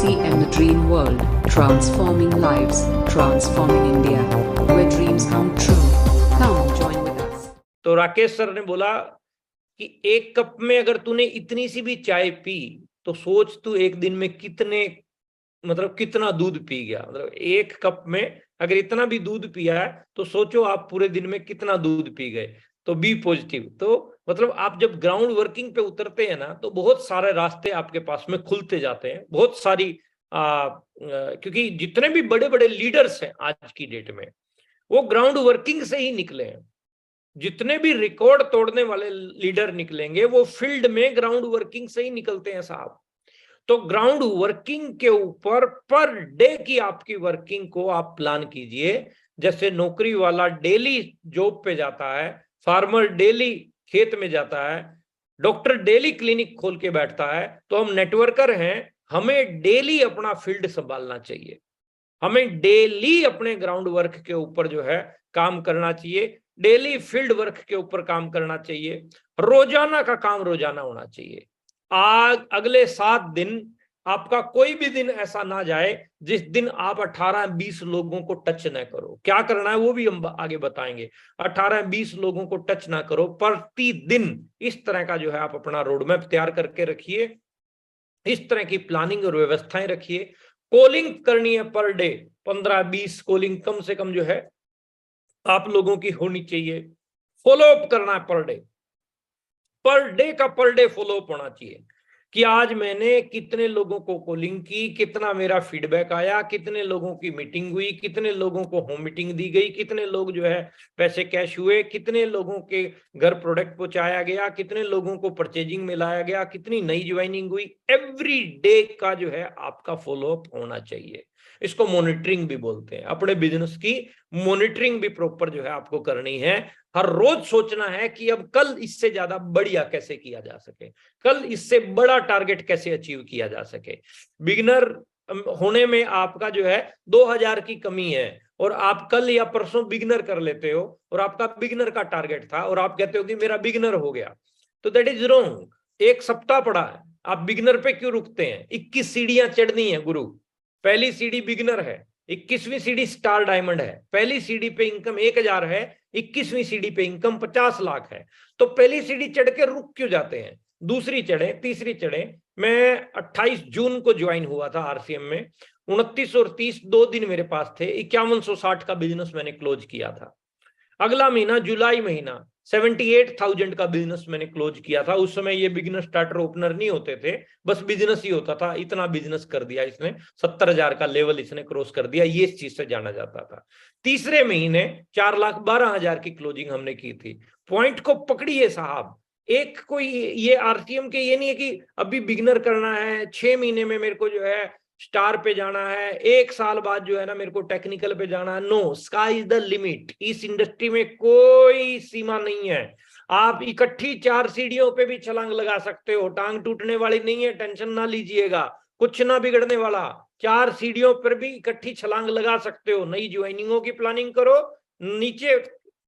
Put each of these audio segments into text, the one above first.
RCM The Dream World, transforming lives, transforming India, where dreams come true. Come join with us. तो Rakesh sir ने बोला कि एक cup में अगर तूने इतनी सी भी चाय पी तो सोच तू एक दिन में कितना दूध पी गया। मतलब एक कप में अगर इतना भी दूध पिया है तो सोचो आप पूरे दिन में कितना दूध पी गए। तो बी पॉजिटिव। तो मतलब आप जब ग्राउंड वर्किंग पे उतरते हैं ना तो बहुत सारे रास्ते आपके पास में खुलते जाते हैं। बहुत सारी क्योंकि जितने भी बड़े बड़े लीडर्स हैं आज की डेट में वो ग्राउंड वर्किंग से ही निकले हैं। जितने भी रिकॉर्ड तोड़ने वाले लीडर निकलेंगे वो फील्ड में ग्राउंड वर्किंग से ही निकलते हैं साहब। तो ग्राउंड वर्किंग के ऊपर पर डे की आपकी वर्किंग को आप प्लान कीजिए। जैसे नौकरी वाला डेली जॉब पे जाता है, फार्मर डेली खेत में जाता है, डॉक्टर डेली क्लिनिक खोल के बैठता है, तो हम नेटवर्कर हैं, हमें डेली अपना फील्ड संभालना चाहिए। हमें डेली अपने ग्राउंड वर्क के ऊपर जो है काम करना चाहिए, डेली फील्ड वर्क के ऊपर काम करना चाहिए। रोजाना का काम रोजाना होना चाहिए। अगले 7 दिन आपका कोई भी दिन ऐसा ना जाए जिस दिन आप 18-20 लोगों को टच ना करो। क्या करना है वो भी हम आगे बताएंगे। 18-20 लोगों को टच ना करो प्रतिदिन। इस तरह का जो है आप अपना रोड मैप तैयार करके रखिए। इस तरह की प्लानिंग और व्यवस्थाएं रखिए। कॉलिंग करनी है पर डे 15-20 कॉलिंग कम से कम जो है आप लोगों की होनी चाहिए। फॉलोअप करना है पर डे फॉलोअप होना चाहिए कि आज मैंने कितने लोगों को कॉलिंग की, कितना मेरा फीडबैक आया, कितने लोगों की मीटिंग हुई, कितने लोगों को होम मीटिंग दी गई, कितने लोग जो है पैसे कैश हुए, कितने लोगों के घर प्रोडक्ट पहुंचाया गया, कितने लोगों को परचेजिंग में लाया गया, कितनी नई ज्वाइनिंग हुई। एवरी डे का जो है आपका फॉलोअप होना चाहिए। इसको मॉनिटरिंग भी बोलते हैं। अपने बिजनेस की मॉनिटरिंग भी प्रॉपर जो है आपको करनी है। हर रोज सोचना है कि अब कल इससे ज्यादा बढ़िया कैसे किया जा सके, कल इससे बड़ा टारगेट कैसे अचीव किया जा सके। बिगिनर होने में आपका जो है 2000 की कमी है और आप कल या परसों बिगिनर कर लेते हो और आपका बिगिनर का टारगेट था और आप कहते हो कि मेरा बिगिनर हो गया, तो दैट इज रॉन्ग। एक सप्ताह पड़ा है, आप बिगिनर पे क्यों रुकते हैं? 21 सीढ़ियां चढ़नी है गुरु। पहली सीढ़ी बिगिनर है, 21वीं सीढ़ी स्टार डायमंड है। पहली सीढ़ी पे इनकम 1000 है, 21वीं सीढ़ी पे इनकम 50 लाख है। तो पहली सीढ़ी चढ़ के रुक क्यों जाते हैं? दूसरी चढ़े, तीसरी चढ़े। मैं 28 जून को ज्वाइन हुआ था आरसीएम में। 29 और 30 2 दिन मेरे पास थे। 5160 का बिजनेस मैंने क्लोज किया था। अगला महीना जुलाई महीना 78,000 का बिजनेस मैंने क्लोज किया था। उस समय ये बिजनेस स्टार्टर ओपनर नहीं होते थे, बस बिजनेस ही होता था। इतना बिजनेस कर दिया इसने, 70,000 का लेवल इसने क्रॉस कर दिया। ये इस चीज से जाना जाता था। तीसरे महीने 4,12,000 की क्लोजिंग हमने की थी। पॉइंट को पकड़िए साहब। एक कोई ये आरसीएम के ये नहीं है कि अभी बिगिनर करना है, 6 महीने में मेरे को जो है स्टार पे जाना है, 1 साल बाद जो है ना मेरे को टेक्निकल पे जाना है। No, sky is the limit. इस इंडस्ट्री में कोई सीमा नहीं है। आप इकट्ठी 4 सीढ़ियों पे भी छलांग लगा सकते हो। टांग टूटने वाली नहीं है, टेंशन ना लीजिएगा, कुछ ना बिगड़ने वाला। 4 सीढ़ियों पर भी इकट्ठी छलांग लगा सकते हो। नई ज्वाइनिंगों की प्लानिंग करो, नीचे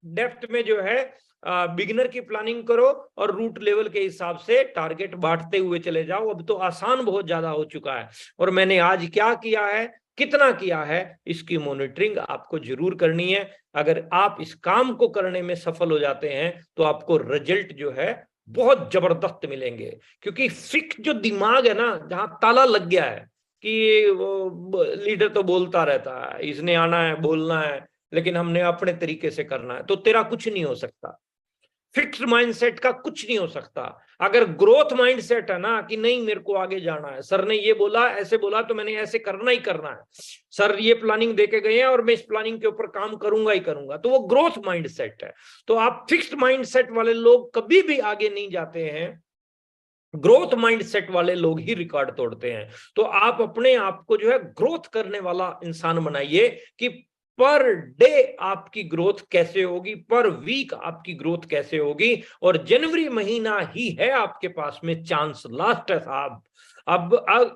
डेप्थ में जो है बिगिनर की प्लानिंग करो और रूट लेवल के हिसाब से टारगेट बांटते हुए चले जाओ। अब तो आसान बहुत ज्यादा हो चुका है। और मैंने आज क्या किया है, कितना किया है, इसकी मॉनिटरिंग आपको जरूर करनी है। अगर आप इस काम को करने में सफल हो जाते हैं तो आपको रिजल्ट जो है बहुत जबरदस्त मिलेंगे। क्योंकि फिक्स जो दिमाग है ना, जहां ताला लग गया है कि वो लीडर तो बोलता रहता है, इसने आना है, बोलना है, लेकिन हमने अपने तरीके से करना है, तो तेरा कुछ नहीं हो सकता। फिक्स्ड माइंडसेट का कुछ नहीं हो सकता। अगर ग्रोथ माइंडसेट है ना कि नहीं मेरे को आगे जाना है, सर ने ये बोला, ऐसे बोला, तो मैंने ऐसे करना ही करना है, सर ये प्लानिंग देके गए हैं और मैं इस प्लानिंग के ऊपर काम करूंगा ही करूंगा, तो वो ग्रोथ माइंडसेट है। तो आप फिक्स्ड माइंडसेट वाले लोग कभी भी आगे नहीं जाते हैं। ग्रोथ माइंडसेट वाले लोग ही रिकॉर्ड तोड़ते हैं। तो आप अपने आप को जो है ग्रोथ करने वाला इंसान बनाइए कि पर डे आपकी ग्रोथ कैसे होगी, पर वीक आपकी ग्रोथ कैसे होगी। और जनवरी महीना ही है आपके पास में चांस, लास्ट है साहब। अब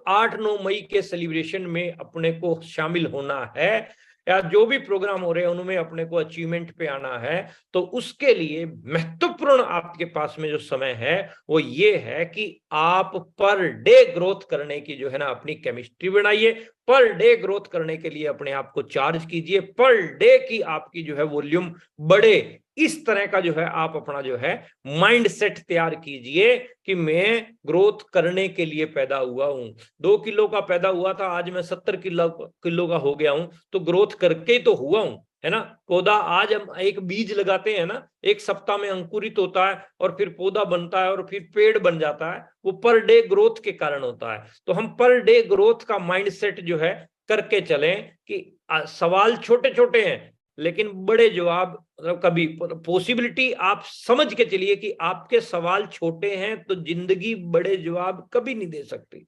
8-9 मई के सेलिब्रेशन में अपने को शामिल होना है। या जो भी प्रोग्राम हो रहे हैं उनमें अपने को अचीवमेंट पे आना है, तो उसके लिए महत्वपूर्ण आपके पास में जो समय है वो ये है कि आप पर डे ग्रोथ करने की जो है ना अपनी केमिस्ट्री बनाइए, पर डे ग्रोथ करने के लिए अपने आप को चार्ज कीजिए, पर डे की आपकी जो है वॉल्यूम बढ़े। इस तरह का जो है आप अपना जो है माइंड सेट तैयार कीजिए कि मैं ग्रोथ करने के लिए पैदा हुआ हूं। 2 किलो का पैदा हुआ था, आज मैं 70 किलो का हो गया हूं, तो ग्रोथ करके ही तो हुआ हूं, है ना। पौधा, आज हम एक बीज लगाते हैं ना, 1 सप्ताह में अंकुरित होता है और फिर पौधा बनता है और फिर पेड़ बन जाता है, वो पर डे ग्रोथ के कारण होता है। तो हम पर डे ग्रोथ का माइंडसेट जो है करके चलें कि सवाल छोटे छोटे हैं लेकिन बड़े जवाब, मतलब कभी पॉसिबिलिटी आप समझ के चलिए कि आपके सवाल छोटे हैं तो जिंदगी बड़े जवाब कभी नहीं दे सकती।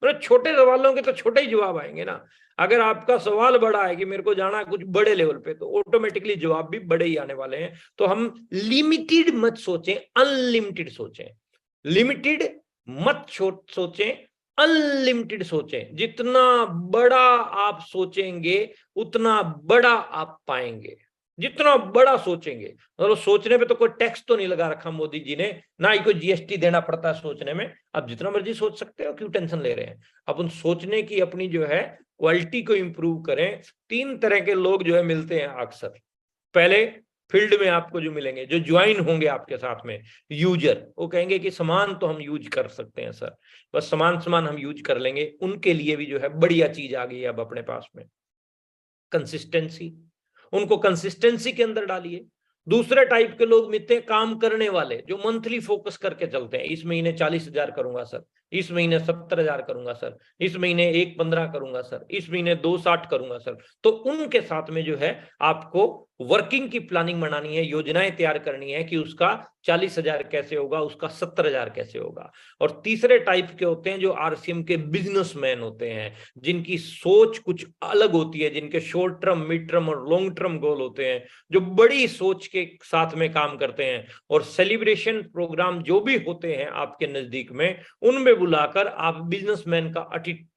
मतलब छोटे सवालों के तो छोटे ही जवाब आएंगे ना। अगर आपका सवाल बड़ा है कि मेरे को जाना है कुछ बड़े लेवल पे, तो ऑटोमेटिकली जवाब भी बड़े ही आने वाले हैं। तो हम लिमिटेड मत सोचें, अनलिमिटेड सोचें। लिमिटेड मत सोचें, अनलिमिटेड सोचें। जितना बड़ा आप सोचेंगे उतना बड़ा आप पाएंगे। जितना बड़ा सोचेंगे, मतलब सोचने पे तो कोई टैक्स तो नहीं लगा रखा मोदी जी ने, ना ही कोई जीएसटी देना पड़ता है सोचने में। आप जितना मर्जी सोच सकते हो, क्यों टेंशन ले रहे हैं। अपन सोचने की अपनी जो है क्वालिटी को इंप्रूव करें। 3 तरह के लोग जो है मिलते हैं अक्सर। पहले फील्ड में आपको जो मिलेंगे, जो ज्वाइन होंगे आपके साथ में, यूजर, वो कहेंगे कि सामान तो हम यूज कर सकते हैं सर, बस सामान हम यूज कर लेंगे। उनके लिए भी जो है बढ़िया चीज आ गई है अब अपने पास में, कंसिस्टेंसी। उनको कंसिस्टेंसी के अंदर डालिए। दूसरे टाइप के लोग मिलते हैं काम करने वाले, जो मंथली फोकस करके चलते हैं। इस महीने 40,000 करूंगा सर, इस महीने 70,000 करूंगा सर, इस महीने 1,15 करूंगा सर, इस महीने 2,60 करूंगा सर। तो उनके साथ में जो है आपको वर्किंग की प्लानिंग बनानी है, योजनाएं तैयार करनी है कि उसका 40,000 कैसे होगा, उसका 70,000 कैसे होगा। और तीसरे टाइप के होते हैं जो आरसीएम के बिजनेसमैन होते हैं, जिनकी सोच कुछ अलग होती है, जिनके शॉर्ट टर्म, मिड टर्म और लॉन्ग टर्म गोल होते हैं, जो बड़ी सोच के साथ में काम करते हैं। और सेलिब्रेशन प्रोग्राम जो भी होते हैं आपके नजदीक में, उनमें बुलाकर आप बिजनेसमैन का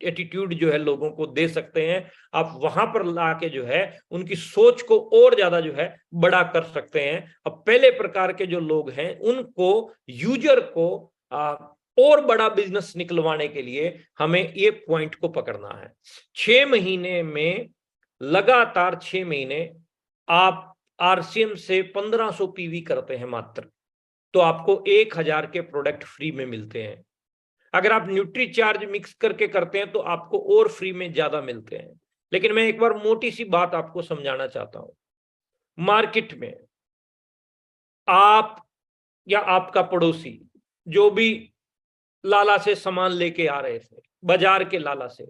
एटीट्यूड जो है लोगों को दे सकते हैं। आप वहां पर लाके जो है उनकी सोच को और ज्यादा जो है बड़ा कर सकते हैं। अब पहले प्रकार के जो लोग हैं उनको, यूजर को और बड़ा बिजनेस निकलवाने के लिए हमें ये पॉइंट को पकड़ना है। 6 महीने में, लगातार 6 महीने आप आरसीएम से 1500 पीवी करते हैं मात्र, तो आपको 1000 के प्रोडक्ट फ्री में मिलते हैं। अगर आप न्यूट्री चार्ज मिक्स करके करते हैं तो आपको और फ्री में ज्यादा मिलते हैं। लेकिन मैं एक बार मोटी सी बात आपको समझाना चाहता हूं। मार्केट में आप या आपका पड़ोसी जो भी लाला से सामान लेके आ रहे थे, बाजार के लाला से,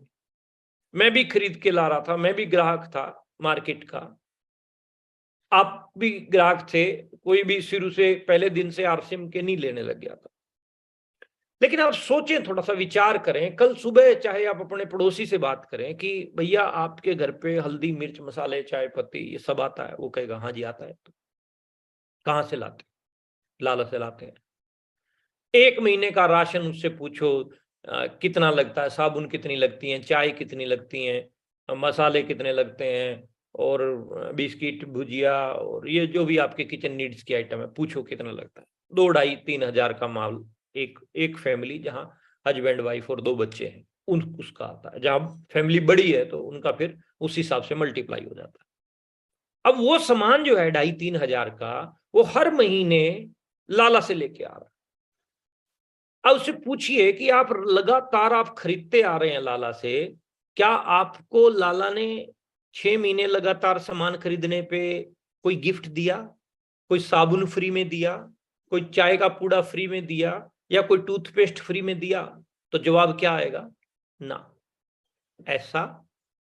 मैं भी खरीद के ला रहा था, मैं भी ग्राहक था मार्केट का, आप भी ग्राहक थे, कोई भी शुरू से पहले दिन से आरसीएम के नहीं लेने लग गया था। लेकिन आप सोचें, थोड़ा सा विचार करें, कल सुबह चाहे आप अपने पड़ोसी से बात करें कि भैया आपके घर पे हल्दी, मिर्च, मसाले, चाय पत्ती ये सब आता है, वो कहेगा हाँ जी आता है। तो कहाँ से लाते? लाला से लाते हैं। 1 महीने का राशन उससे पूछो कितना लगता है, साबुन कितनी लगती है, चाय कितनी लगती है, मसाले कितने लगते हैं, और बिस्किट, भुजिया और ये जो भी आपके किचन नीड्स की आइटम है, पूछो कितना लगता है। 2-2.5-3 हजार का माल एक फैमिली, जहां हस्बैंड, वाइफ और 2 बच्चे हैं, उसका आता है। जहां फैमिली बड़ी है तो उनका फिर उस हिसाब से मल्टीप्लाई हो जाता है। अब वो सामान जो है 2.5-3 हजार का, वो हर महीने लाला से लेके आ रहा है। अब उससे पूछिए कि आप लगातार आप खरीदते आ रहे हैं लाला से, क्या आपको लाला ने 6 महीने लगातार सामान खरीदने पे कोई गिफ्ट दिया, कोई साबुन फ्री में दिया, कोई चाय का पूड़ा फ्री में दिया, या कोई टूथपेस्ट फ्री में दिया? तो जवाब क्या आएगा? ना, ऐसा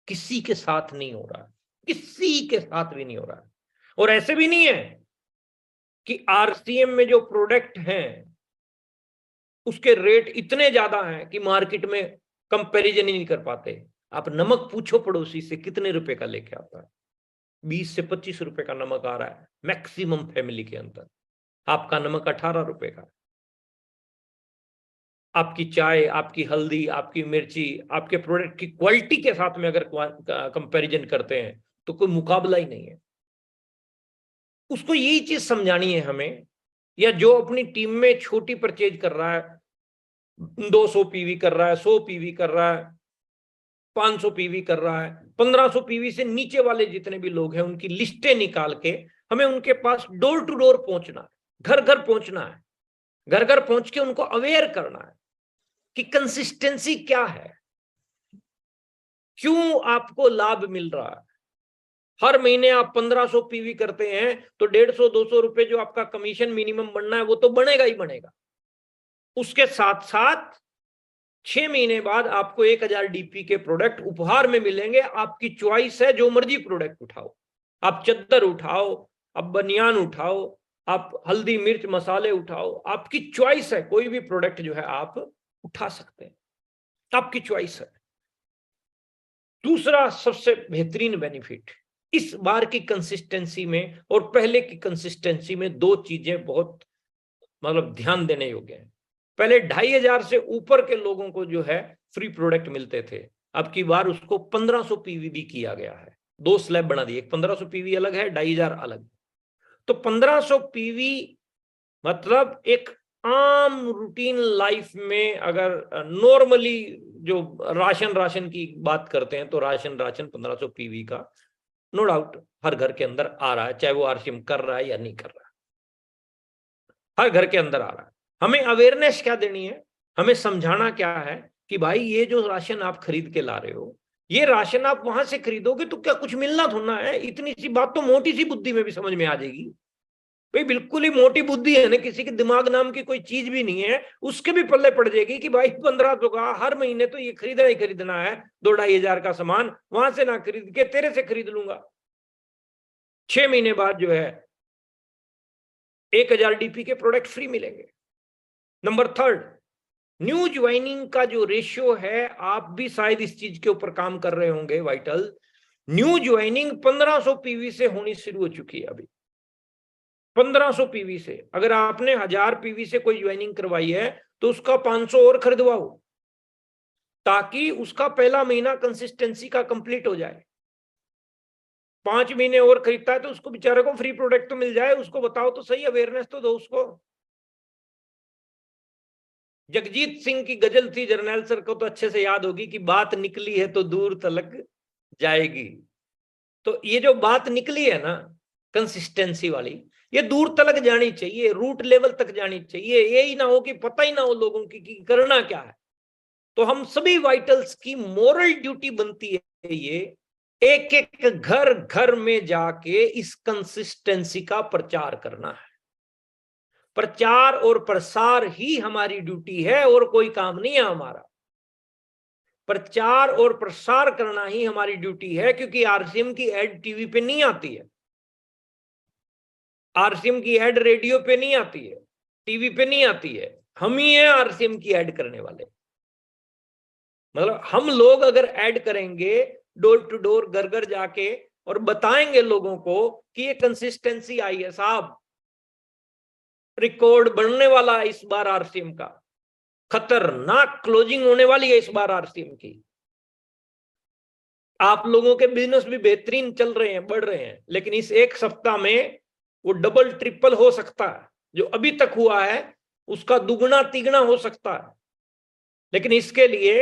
किसी के साथ नहीं हो रहा है, किसी के साथ भी नहीं हो रहा है। और ऐसे भी नहीं है कि आरसीएम में जो प्रोडक्ट हैं उसके रेट इतने ज्यादा हैं कि मार्केट में कंपैरिजन ही नहीं कर पाते। आप नमक पूछो पड़ोसी से कितने रुपए का लेके आता है, 20 से 25 रुपए का नमक आ रहा है मैक्सिमम फैमिली के अंदर। आपका नमक 18 रुपए का। आपकी चाय, आपकी हल्दी, आपकी मिर्ची, आपके प्रोडक्ट की क्वालिटी के साथ में अगर कंपैरिजन करते हैं तो कोई मुकाबला ही नहीं है। उसको यही चीज समझानी है हमें, या जो अपनी टीम में छोटी परचेज कर रहा है, 200 पीवी कर रहा है, 100 पीवी कर रहा है, 500 पीवी कर रहा है, 1500 पीवी से नीचे वाले जितने भी लोग हैं उनकी लिस्टें निकाल के हमें उनके पास डोर टू डोर पहुंचना है, घर घर पहुंचना है, घर घर पहुंच के उनको अवेयर करना है कि कंसिस्टेंसी क्या है, क्यों आपको लाभ मिल रहा है। हर महीने आप 1500 पीवी करते हैं तो 150-200 रुपए जो आपका कमीशन मिनिमम बनना है वो तो बनेगा ही बनेगा। उसके साथ साथ 6 महीने बाद आपको 1000 डीपी के प्रोडक्ट उपहार में मिलेंगे। आपकी चॉइस है, जो मर्जी प्रोडक्ट उठाओ, आप चद्दर उठाओ, आप बनियान उठाओ, आप हल्दी मिर्च मसाले उठाओ, आपकी चॉइस है, कोई भी प्रोडक्ट जो है आप उठा सकते हैं, आपकी चॉइस है। दूसरा सबसे बेहतरीन बेनिफिट इस बार की कंसिस्टेंसी में और पहले की कंसिस्टेंसी में दो चीजें बहुत मतलब ध्यान देने योग्य हैं। पहले 2500 से ऊपर के लोगों को जो है फ्री प्रोडक्ट मिलते थे, अब की बार उसको 1500 पीवी भी किया गया है, 2 स्लैब बना दिए, 1500 पीवी अलग है, 2500 अलग। तो 1500 पीवी मतलब एक आम रूटीन लाइफ में अगर नॉर्मली जो राशन की बात करते हैं तो राशन 1500 पीवी का नो डाउट हर घर के अंदर आ रहा है, चाहे वो आरसीएम कर रहा है या नहीं कर रहा है, हर घर के अंदर आ रहा है। हमें अवेयरनेस क्या देनी है, हमें समझाना क्या है कि भाई ये जो राशन आप खरीद के ला रहे हो, ये राशन आप वहां से खरीदोगे तो क्या कुछ मिलना थोड़ा है। इतनी सी बात तो मोटी सी बुद्धि में भी समझ में आ जाएगी भाई, बिल्कुल ही मोटी बुद्धि है ना, किसी के दिमाग नाम की कोई चीज भी नहीं है, उसके भी पल्ले पड़ जाएगी कि भाई 1500 का हर महीने तो ये खरीदना ही खरीदना है, 2-2,500 का सामान वहां से ना खरीद के तेरे से खरीद लूंगा। 6 महीने बाद जो है 1000 डीपी के प्रोडक्ट फ्री मिलेंगे। नंबर 3, न्यू ज्वाइनिंग का जो रेशियो है, आप भी शायद इस चीज के ऊपर काम कर रहे होंगे वाइटल, न्यू ज्वाइनिंग 1500 पीवी से होनी शुरू हो चुकी है। अभी 1500 पीवी से, अगर आपने 1000 पीवी से कोई ज्वाइनिंग करवाई है तो उसका 500 और खरीदवाओ, ताकि उसका पहला महीना कंसिस्टेंसी का कंप्लीट हो जाए। 5 महीने और खरीदता है तो उसको बेचारे को फ्री प्रोडक्ट तो मिल जाए, उसको बताओ तो सही, अवेयरनेस तो दो उसको। जगजीत सिंह की गजल थी, जर्नैल सर को तो अच्छे से याद होगी कि बात निकली है तो दूर तलक जाएगी। तो ये जो बात निकली है ना कंसिस्टेंसी वाली, ये दूर तलक जानी चाहिए, रूट लेवल तक जानी चाहिए। ये ही ना हो कि पता ही ना हो लोगों की कि करना क्या है। तो हम सभी वाइटल्स की मोरल ड्यूटी बनती है ये, एक एक घर घर में जाके इस कंसिस्टेंसी का प्रचार करना है। प्रचार और प्रसार ही हमारी ड्यूटी है और कोई काम नहीं है हमारा। प्रचार और प्रसार करना ही हमारी ड्यूटी है, क्योंकि आरसीएम की एड टीवी पे नहीं आती है, आरसीएम की एड रेडियो पे नहीं आती है, टीवी पे नहीं आती है, हम ही हैं आरसीएम की एड करने वाले। मतलब हम लोग अगर ऐड करेंगे डोर टू डोर, घर घर जाके और बताएंगे लोगों को कि ये कंसिस्टेंसी आई है साहब, रिकॉर्ड बनने वाला है इस बार आरसीएम का, खतरनाक क्लोजिंग होने वाली है इस बार आरसीएम की, आप लोगों के बिजनेस भी बेहतरीन चल रहे हैं, बढ़ रहे हैं, लेकिन इस एक सप्ताह में वो डबल ट्रिपल हो सकता है, जो अभी तक हुआ है उसका दुगना तिगुना हो सकता है। लेकिन इसके लिए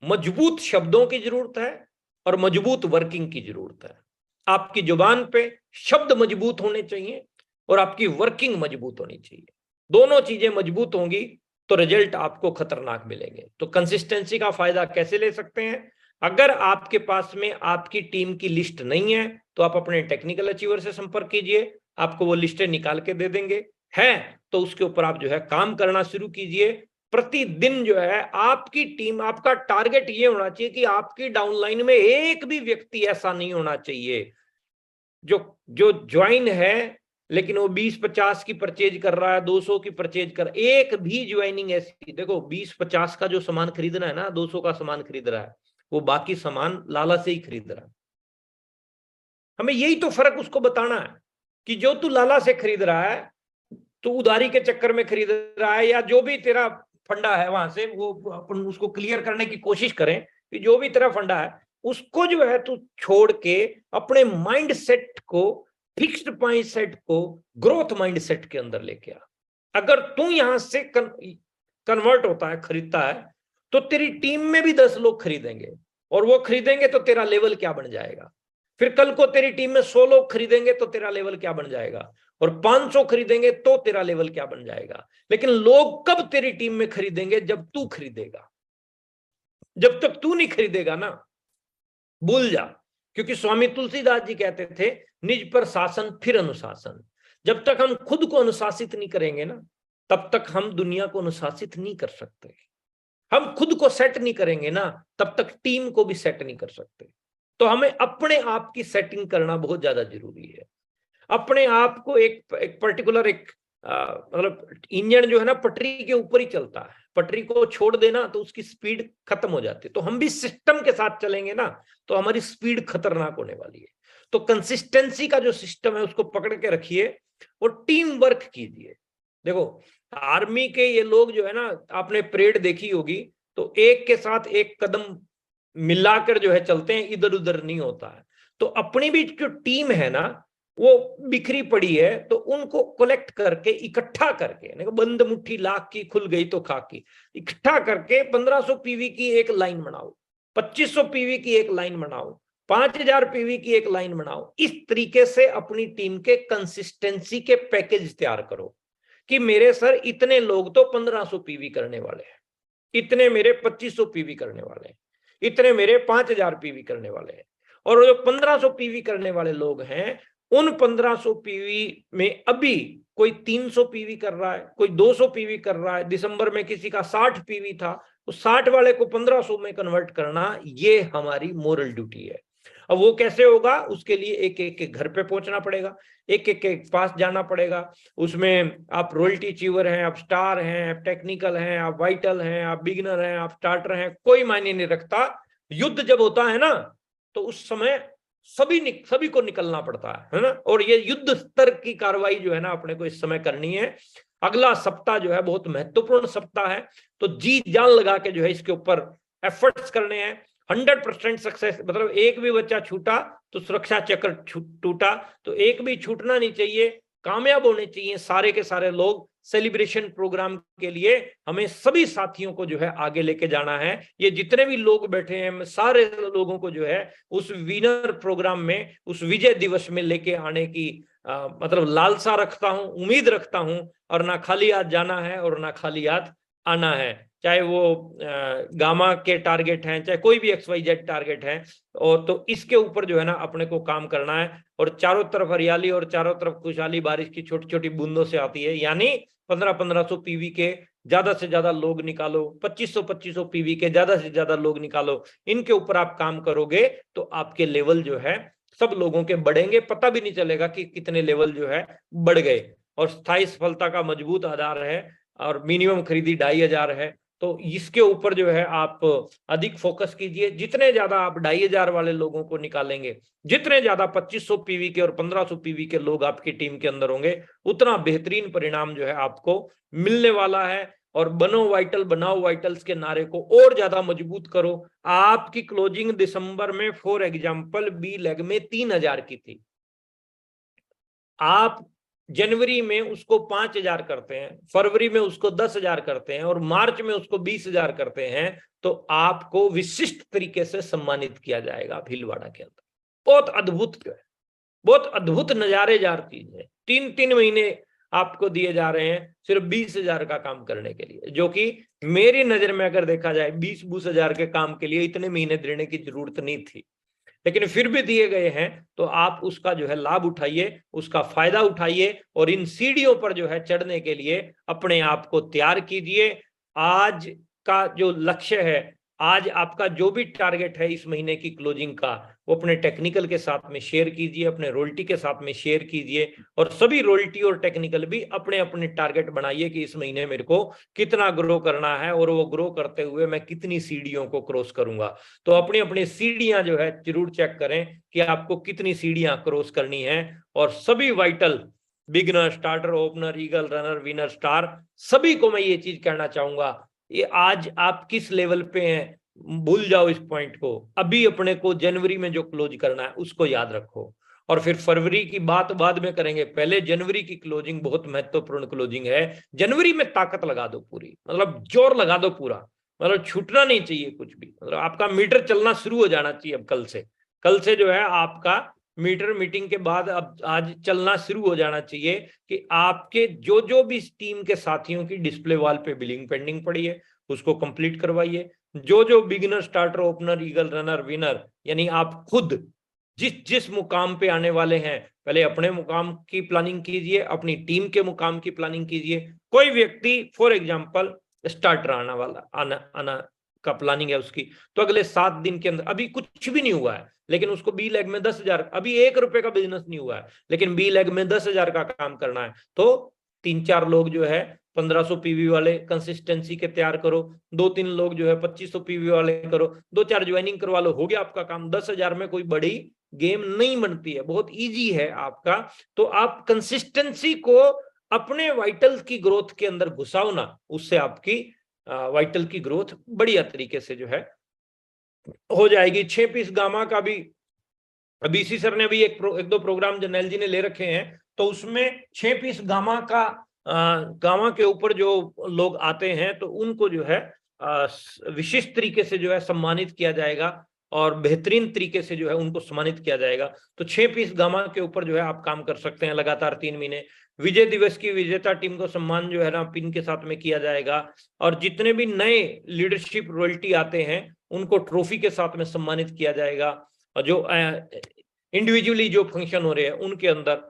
मजबूत शब्दों की जरूरत है और मजबूत वर्किंग की जरूरत है। आपकी जुबान पे शब्द मजबूत होने चाहिए और आपकी वर्किंग मजबूत होनी चाहिए। दोनों चीजें मजबूत होंगी तो रिजल्ट आपको खतरनाक मिलेंगे। तो कंसिस्टेंसी का फायदा कैसे ले सकते हैं? अगर आपके पास में आपकी टीम की लिस्ट नहीं है तो आप अपने टेक्निकल अचीवर से संपर्क कीजिए, आपको वो लिस्टें निकाल के दे देंगे। है तो उसके ऊपर आप जो है काम करना शुरू कीजिए। प्रतिदिन जो है आपकी टीम, आपका टारगेट ये होना चाहिए कि आपकी डाउनलाइन में एक भी व्यक्ति ऐसा नहीं होना चाहिए जो ज्वाइन है लेकिन वो 20-50 की परचेज कर रहा है, 200 की परचेज कर, एक भी ज्वाइनिंग ऐसी, देखो 20-50 का जो सामान खरीदना है ना, 200 का सामान खरीद रहा है, वो बाकी सामान लाला से ही खरीद रहा है। हमें यही तो फर्क उसको बताना है कि जो तू लाला से खरीद रहा है, तो उधारी के चक्कर में खरीद रहा है, या जो भी तेरा फंडा है वहां से, वो अपन उसको क्लियर करने की कोशिश करें कि जो भी तेरा फंडा है उसको जो है तू छोड़ के अपने माइंड सेट को, फिक्स्ड माइंड सेट को ग्रोथ माइंड सेट के अंदर लेके आ। अगर तू यहां से कन्वर्ट होता है, खरीदता है, तो तेरी टीम में भी 10 लोग खरीदेंगे, और वो खरीदेंगे तो तेरा लेवल क्या बन जाएगा। फिर कल को तेरी टीम में 100 लोग खरीदेंगे तो तेरा लेवल क्या बन जाएगा, और 500 खरीदेंगे तो तेरा लेवल क्या बन जाएगा। लेकिन लोग कब तेरी टीम में खरीदेंगे, जब तू खरीदेगा। जब तक तू नहीं खरीदेगा ना, भूल जा। क्योंकि स्वामी तुलसीदास जी कहते थे, निज पर शासन फिर अनुशासन। जब तक हम खुद को अनुशासित नहीं करेंगे ना, तब तक हम दुनिया को अनुशासित नहीं कर सकते। हम खुद को सेट नहीं करेंगे ना, तब तक टीम को भी सेट नहीं कर सकते। तो हमें अपने आप की सेटिंग करना बहुत ज्यादा जरूरी है। अपने आप को एक पर्टिकुलर मतलब इंजन जो है ना पटरी के ऊपर ही चलता है, पटरी को छोड़ देना तो उसकी स्पीड खत्म हो जाती है। तो हम भी सिस्टम के साथ चलेंगे ना, तो हमारी स्पीड खतरनाक होने वाली है। तो कंसिस्टेंसी का जो सिस्टम है उसको पकड़ के रखिए और टीम वर्क कीजिए। देखो आर्मी के ये लोग जो है ना, आपने परेड देखी होगी, तो एक के साथ एक कदम मिलाकर जो है चलते हैं, इधर उधर नहीं होता है। तो अपनी भी जो टीम है ना, वो बिखरी पड़ी है, तो उनको कलेक्ट करके इकट्ठा करके, बंद मुट्ठी लाख की खुल गई तो खाकी, इकट्ठा करके 1500 पीवी की एक लाइन बनाओ, 2500 पीवी की एक लाइन बनाओ, 5000 पीवी की एक लाइन बनाओ। इस तरीके से अपनी टीम के कंसिस्टेंसी के पैकेज तैयार करो कि मेरे सर इतने लोग तो 1500 पीवी करने वाले हैं, इतने मेरे 2500 पीवी करने वाले हैं, इतने मेरे 5000 पीवी करने वाले हैं। और जो 1500 पीवी करने वाले लोग हैं, उन 1500 पीवी में अभी कोई 300 पीवी कर रहा है, कोई 200 पीवी कर रहा है। दिसंबर में किसी का 60 पीवी था, तो 60 वाले को 1500 में कन्वर्ट करना, ये हमारी मोरल ड्यूटी है। अब वो कैसे होगा, उसके लिए एक एक के घर पे पहुंचना पड़ेगा, एक एक के पास जाना पड़ेगा। उसमें आप रॉयल्टी अचीवर हैं, आप स्टार हैं, आप टेक्निकल हैं, आप वाइटल हैं, आप बिगिनर हैं, आप स्टार्टर हैं, कोई मायने नहीं रखता। युद्ध जब होता है ना, तो उस समय सभी को निकलना पड़ता है ना। और ये युद्ध स्तर की कार्रवाई जो है ना, अपने को इस समय करनी है। अगला सप्ताह जो है बहुत महत्वपूर्ण सप्ताह है, तो जी जान लगा के जो है इसके ऊपर एफर्ट्स करने हैं। 100% सक्सेस, मतलब एक भी बच्चा छूटा तो सुरक्षा चक्र टूटा, तो एक भी छूटना नहीं चाहिए, कामयाब होने चाहिए सारे के सारे लोग। सेलिब्रेशन प्रोग्राम के लिए हमें सभी साथियों को जो है आगे लेके जाना है। ये जितने भी लोग बैठे हैं, मैं सारे लोगों को जो है उस विनर प्रोग्राम में, उस विजय दिवस में लेके आने की मतलब लालसा रखता हूं, उम्मीद रखता हूं। और ना खाली हाथ जाना है और ना खाली हाथ आना है, चाहे वो गामा के टारगेट हैं, चाहे कोई भी XYZ टारगेट है। और तो इसके ऊपर जो है ना अपने को काम करना है। और चारों तरफ हरियाली और चारों तरफ खुशहाली बारिश की छोटी छोटी बूंदों से आती है। यानी 1500 पीवी के ज्यादा से ज्यादा लोग निकालो, 2500 पीवी के ज्यादा से ज्यादा लोग निकालो। इनके ऊपर आप काम करोगे तो आपके लेवल जो है सब लोगों के बढ़ेंगे, पता भी नहीं चलेगा कि कितने लेवल जो है बढ़ गए। और स्थायी सफलता का मजबूत आधार है, और मिनिमम खरीदी 2500 है। तो इसके ऊपर जो है आप अधिक फोकस कीजिए। जितने ज्यादा आप 2500 वाले लोगों को निकालेंगे, जितने ज्यादा 2500 पीवी के और 1500 पीवी के लोग आपकी टीम के अंदर होंगे, उतना बेहतरीन परिणाम जो है आपको मिलने वाला है। और बनो वाइटल बनाओ वाइटल्स के नारे को और ज्यादा मजबूत करो। आपकी क्लोजिंग दिसंबर में फॉर एग्जाम्पल बी लेग में 3000 की थी, आप जनवरी में उसको 5000 करते हैं, फरवरी में उसको 10,000 करते हैं, और मार्च में उसको 20,000 करते हैं, तो आपको विशिष्ट तरीके से सम्मानित किया जाएगा भीलवाड़ा के अंदर। बहुत अद्भुत जो है, बहुत अद्भुत नजारेदार चीज है। 3-3 महीने आपको दिए जा रहे हैं सिर्फ 20,000 का काम करने के लिए, जो कि मेरी नजर में अगर देखा जाए 20-20 हजार के काम के लिए इतने महीने देने की जरूरत नहीं थी, लेकिन फिर भी दिए गए हैं। तो आप उसका जो है लाभ उठाइए, उसका फायदा उठाइए, और इन सीढ़ियों पर जो है चढ़ने के लिए अपने आप को तैयार कीजिए। आज का जो लक्ष्य है, आज आपका जो भी टारगेट है इस महीने की क्लोजिंग का, वो अपने टेक्निकल के साथ में शेयर कीजिए, अपने रॉयल्टी के साथ में शेयर कीजिए। और सभी रॉयल्टी और टेक्निकल भी अपने अपने टारगेट बनाइए कि इस महीने मेरे को कितना ग्रो करना है, और वो ग्रो करते हुए मैं कितनी सीढ़ियों को क्रॉस करूंगा। तो अपनी अपनी सीढ़ियां जो है जरूर चेक करें कि आपको कितनी सीढ़ियां क्रॉस करनी है। और सभी vital, beginner, starter, opener, eagle, runner, winner, star, सभी को मैं ये चीज कहना चाहूंगा, ये आज आप किस लेवल पे हैं, भूल जाओ इस पॉइंट को। अभी अपने को जनवरी में जो क्लोज करना है उसको याद रखो, और फिर फरवरी की बात बाद में करेंगे। पहले जनवरी की क्लोजिंग बहुत महत्वपूर्ण क्लोजिंग है। जनवरी में ताकत लगा दो पूरी, मतलब जोर लगा दो पूरा, मतलब छूटना नहीं चाहिए कुछ भी। मतलब आपका मीटर चलना शुरू हो जाना चाहिए अब कल से जो है आपका मीटर मीटिंग के बाद अब आज चलना शुरू हो जाना चाहिए कि आपके जो जो भी टीम के साथियों की डिस्प्ले वॉल पे बिलिंग पेंडिंग पड़ी है उसको कंप्लीट करवाइए। जो जो beginner, starter, opener, eagle, runner, winner, यानी आप खुद जिस जिस मुकाम पे आने वाले हैं, पहले अपने मुकाम की प्लानिंग कीजिए, अपनी टीम के मुकाम की प्लानिंग कीजिए। कोई व्यक्ति फॉर एग्जांपल स्टार्टर आने वाला आना का प्लानिंग है उसकी, तो अगले 7 दिन के अंदर, अभी कुछ भी नहीं हुआ है लेकिन उसको बी लेग में 10,000, अभी 1 रुपए का बिजनेस नहीं हुआ है लेकिन बी लेग में 10,000 का काम करना है, तो 3-4 लोग जो है 1500 पीवी वाले कंसिस्टेंसी के तैयार करो, 2-3 लोग जो है 2500 पीवी वाले करो, 2-4 ज्वाइनिंग करवा लो, हो गया आपका काम। 10,000 में कोई बड़ी गेम नहीं बनती है, बहुत इजी है आपका। तो आप कंसिस्टेंसी को अपने वाइटल की ग्रोथ के अंदर घुसाओ ना, उससे आपकी वाइटल की ग्रोथ बढ़िया तरीके से जो है हो जाएगी। 6 पीस गामा का भी बीसी सर ने भी एक दो प्रोग्राम जर्नैल जी ने ले रखे हैं, तो उसमें 6 पीस गामा का गामा के ऊपर जो लोग आते हैं तो उनको जो है विशिष्ट तरीके से जो है सम्मानित किया जाएगा और बेहतरीन तरीके से जो है उनको सम्मानित किया जाएगा। तो 6 पीस गामा के ऊपर जो है आप काम कर सकते हैं लगातार 3 महीने। विजय दिवस की विजेता टीम को सम्मान जो है ना पिन के साथ में किया जाएगा, और जितने भी नए लीडरशिप रॉयल्टी आते हैं उनको ट्रॉफी के साथ में सम्मानित किया जाएगा। और जो इंडिविजुअली जो फंक्शन हो रहे हैं उनके अंदर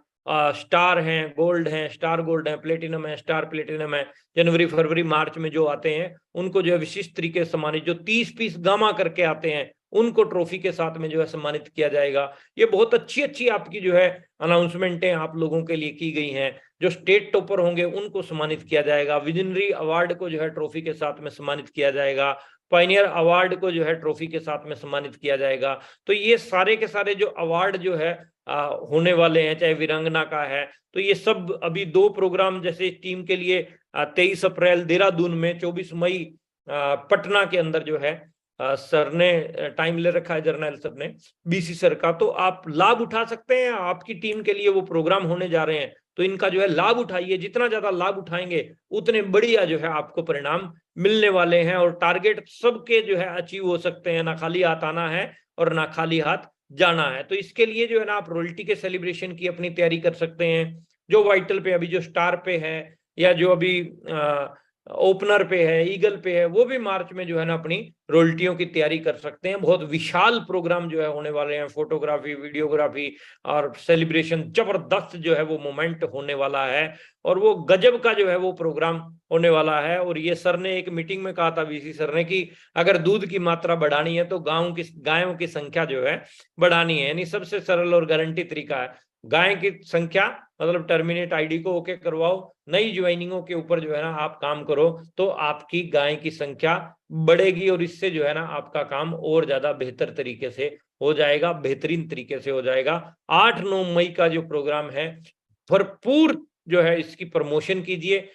स्टार हैं, गोल्ड हैं, स्टार गोल्ड है, प्लेटिनम है, स्टार प्लेटिनम है, जनवरी फरवरी मार्च में जो आते हैं उनको जो है विशिष्ट तरीके से सम्मानित, जो 30 पीस गामा करके आते हैं उनको ट्रॉफी के साथ में जो है सम्मानित किया जाएगा। ये बहुत अच्छी अच्छी आपकी जो है अनाउंसमेंटें आप लोगों के लिए की गई हैं। जो स्टेट टॉपर होंगे उनको सम्मानित किया जाएगा, विजनरी अवार्ड को जो है ट्रॉफी के साथ में सम्मानित किया जाएगा, पायनियर अवार्ड को जो है ट्रॉफी के साथ में सम्मानित किया जाएगा। तो ये सारे के सारे जो अवार्ड जो है होने वाले हैं, चाहे वीरांगना का है, तो ये सब अभी 2 प्रोग्राम जैसे टीम के लिए 23 अप्रैल देहरादून में, 24 मई पटना के अंदर जो है सर ने टाइम ले रखा है, जर्नल सर ने, बीसी सर का। तो आप लाभ उठा सकते हैं, आपकी टीम के लिए वो प्रोग्राम होने जा रहे हैं, तो इनका जो है लाभ उठाइए। जितना ज्यादा लाभ उठाएंगे उतने बढ़िया जो है आपको परिणाम मिलने वाले हैं, और टारगेट सबके जो है अचीव हो सकते हैं। ना खाली हाथ आना है और ना खाली हाथ जाना है। तो इसके लिए जो है ना आप रॉयल्टी के सेलिब्रेशन की अपनी तैयारी कर सकते हैं। जो वाइटल पे अभी जो स्टार पे है, या जो अभी ओपनर पे है, ईगल पे है, वो भी मार्च में जो है ना अपनी रॉयल्टियों की तैयारी कर सकते हैं। बहुत विशाल प्रोग्राम जो है होने वाले हैं, फोटोग्राफी, वीडियोग्राफी और सेलिब्रेशन, जबरदस्त जो है वो मोमेंट होने वाला है, और वो गजब का जो है वो प्रोग्राम होने वाला है। और ये सर ने एक मीटिंग में कहा था, वीसी सर ने, कि अगर दूध की मात्रा बढ़ानी है तो गायों की संख्या जो है बढ़ानी है। यानी सबसे सरल और गारंटी तरीका है, गाय की संख्या मतलब टर्मिनेट आईडी को ओके करवाओ, नई ज्वाइनिंगों के ऊपर जो है ना आप काम करो, तो आपकी गाय की संख्या बढ़ेगी, और इससे जो है ना आपका काम और ज्यादा बेहतर तरीके से हो जाएगा, बेहतरीन तरीके से हो जाएगा। 8-9 मई का जो प्रोग्राम है, भरपूर जो है इसकी प्रमोशन कीजिए।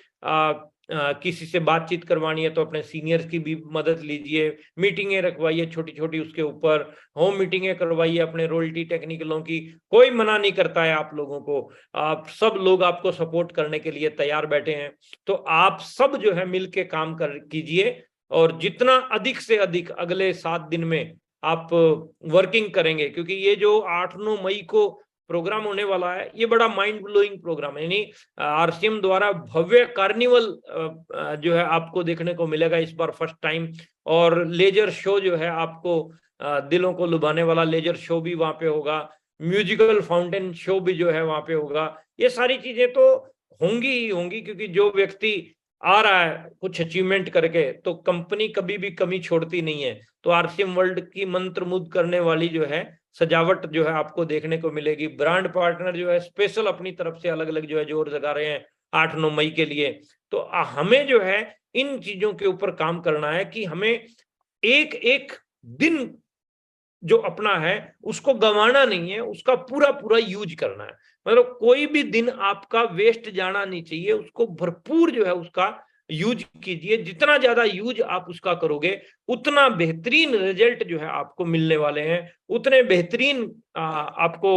किसी से बातचीत करवानी है तो अपने सीनियर्स की भी मदद लीजिए, मीटिंगें रखवाइए छोटी छोटी, उसके ऊपर होम मीटिंगें करवाइए अपने रॉयल्टी टेक्निकलों की। कोई मना नहीं करता है आप लोगों को, आप सब लोग आपको सपोर्ट करने के लिए तैयार बैठे हैं। तो आप सब जो है मिलके काम कर कीजिए, और जितना अधिक से अधिक अगले 7 दिन में आप वर्किंग करेंगे, क्योंकि ये जो 8-9 मई को प्रोग्राम होने वाला है ये बड़ा माइंड ब्लोइंग प्रोग्राम है। यानी आरसीएम द्वारा भव्य कार्निवल जो है आपको देखने को मिलेगा इस बार फर्स्ट टाइम, और लेजर शो जो है आपको दिलों को लुभाने वाला लेजर शो भी वहां पे होगा, म्यूजिकल फाउंटेन शो भी जो है वहां पे होगा। ये सारी चीजें तो होंगी ही होंगी, क्योंकि जो व्यक्ति आ रहा है कुछ अचीवमेंट करके, तो कंपनी कभी भी कमी छोड़ती नहीं है। तो आरसीएम वर्ल्ड की मंत्रमुग्ध करने वाली जो है सजावट जो है आपको देखने को मिलेगी। ब्रांड पार्टनर जो है स्पेशल अपनी तरफ से अलग अलग जो है जोर लगा रहे हैं 8-9 मई के लिए। तो हमें जो है इन चीजों के ऊपर काम करना है कि हमें एक एक दिन जो अपना है उसको गंवाना नहीं है, उसका पूरा पूरा यूज करना है। मतलब कोई भी दिन आपका वेस्ट जाना नहीं चाहिए, उसको भरपूर जो है उसका यूज कीजिए। जितना ज्यादा यूज आप उसका करोगे उतना बेहतरीन रिजल्ट जो है आपको मिलने वाले हैं, उतने बेहतरीन आपको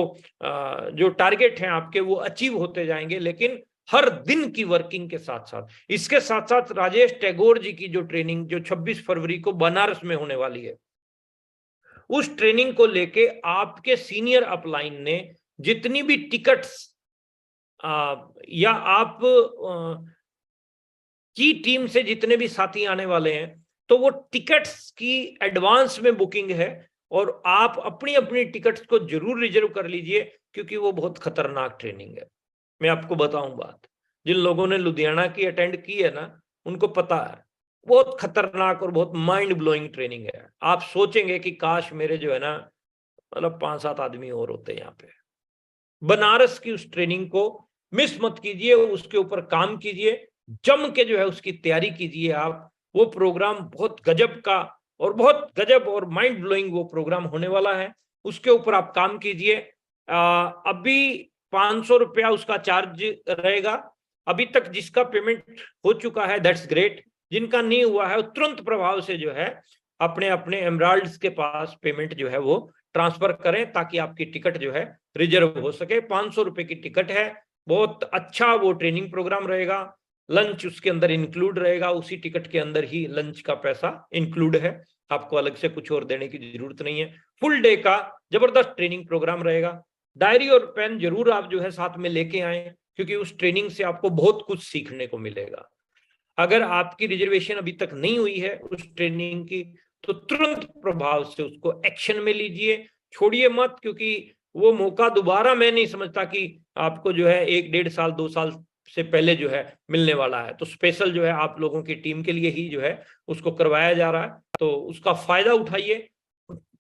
जो टारगेट हैं आपके वो अचीव होते जाएंगे। लेकिन हर दिन की वर्किंग के साथ साथ, इसके साथ साथ राजेश टैगोर जी की जो ट्रेनिंग जो 26 फरवरी को बनारस में होने वाली है, उस ट्रेनिंग को लेके आपके सीनियर अपलाइन ने जितनी भी टिकट्स या आप की टीम से जितने भी साथी आने वाले हैं, तो वो टिकट्स की एडवांस में बुकिंग है और आप अपनी अपनी टिकट्स को जरूर रिजर्व कर लीजिए, क्योंकि वो बहुत खतरनाक ट्रेनिंग है। मैं आपको बताऊं बात, जिन लोगों ने लुधियाना की अटेंड की है ना, उनको पता है, बहुत खतरनाक और बहुत माइंड ब्लोइंग ट्रेनिंग है। आप सोचेंगे कि काश मेरे जो है ना, मतलब 5-7 आदमी और होते यहाँ पे। बनारस की उस ट्रेनिंग को मिस मत कीजिए, उसके ऊपर काम कीजिए, जम के जो है उसकी तैयारी कीजिए आप। वो प्रोग्राम बहुत गजब का और बहुत गजब और माइंड ब्लोइंग वो प्रोग्राम होने वाला है, उसके ऊपर आप काम कीजिए। अभी 500 रुपया उसका चार्ज रहेगा। अभी तक जिसका पेमेंट हो चुका है दैट्स ग्रेट, जिनका नहीं हुआ है तुरंत प्रभाव से जो है अपने अपने एमराल्ड्स के पास पेमेंट जो है वो ट्रांसफर करें, ताकि आपकी टिकट जो है रिजर्व हो सके। 500 रुपए की टिकट है, बहुत अच्छा वो ट्रेनिंग प्रोग्राम रहेगा। लंच उसके अंदर इंक्लूड रहेगा, उसी टिकट के अंदर ही लंच का पैसा इंक्लूड है, आपको अलग से कुछ और देने की जरूरत नहीं है। फुल डे का जबरदस्त ट्रेनिंग प्रोग्राम रहेगा। डायरी और पेन जरूर आप जो है साथ में लेके आए, क्योंकि उस ट्रेनिंग से आपको बहुत कुछ सीखने को मिलेगा। अगर आपकी रिजर्वेशन अभी तक नहीं हुई है उस ट्रेनिंग की, तो तुरंत प्रभाव से उसको एक्शन में लीजिए, छोड़िए मत, क्योंकि वो मौका दोबारा मैं नहीं समझता कि आपको जो है 1-1.5 साल 2 साल से पहले जो है मिलने वाला है। तो स्पेशल जो है आप लोगों की टीम के लिए ही जो है उसको करवाया जा रहा है, तो उसका फायदा उठाइए।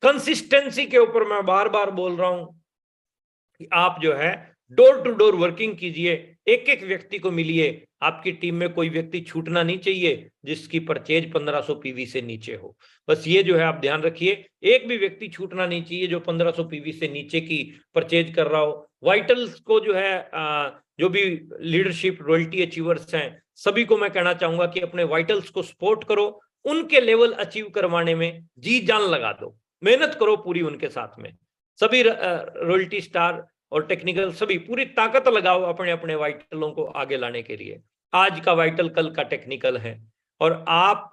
कंसिस्टेंसी के ऊपर मैं बार बार बोल रहा हूं कि आप जो है डोर टू डोर वर्किंग कीजिए, एक एक व्यक्ति को मिलिए। आपकी टीम में कोई व्यक्ति छूटना नहीं चाहिए जिसकी परचेज 1500 पीवी से नीचे हो। बस ये जो है आप ध्यान रखिए, एक भी व्यक्ति छूटना नहीं चाहिए जो 1500 पीवी से नीचे की परचेज कर रहा हो। वाइटल्स को जो है जो भी लीडरशिप रॉयल्टी अचीवर्स हैं, सभी को मैं कहना चाहूंगा कि अपने वाइटल्स को सपोर्ट करो, उनके लेवल अचीव करवाने में जी जान लगा दो, मेहनत करो पूरी उनके साथ में। सभी रॉयल्टी स्टार और टेक्निकल सभी पूरी ताकत लगाओ अपने अपने वाइटलों को आगे लाने के लिए। आज का वाइटल कल का टेक्निकल है, और आप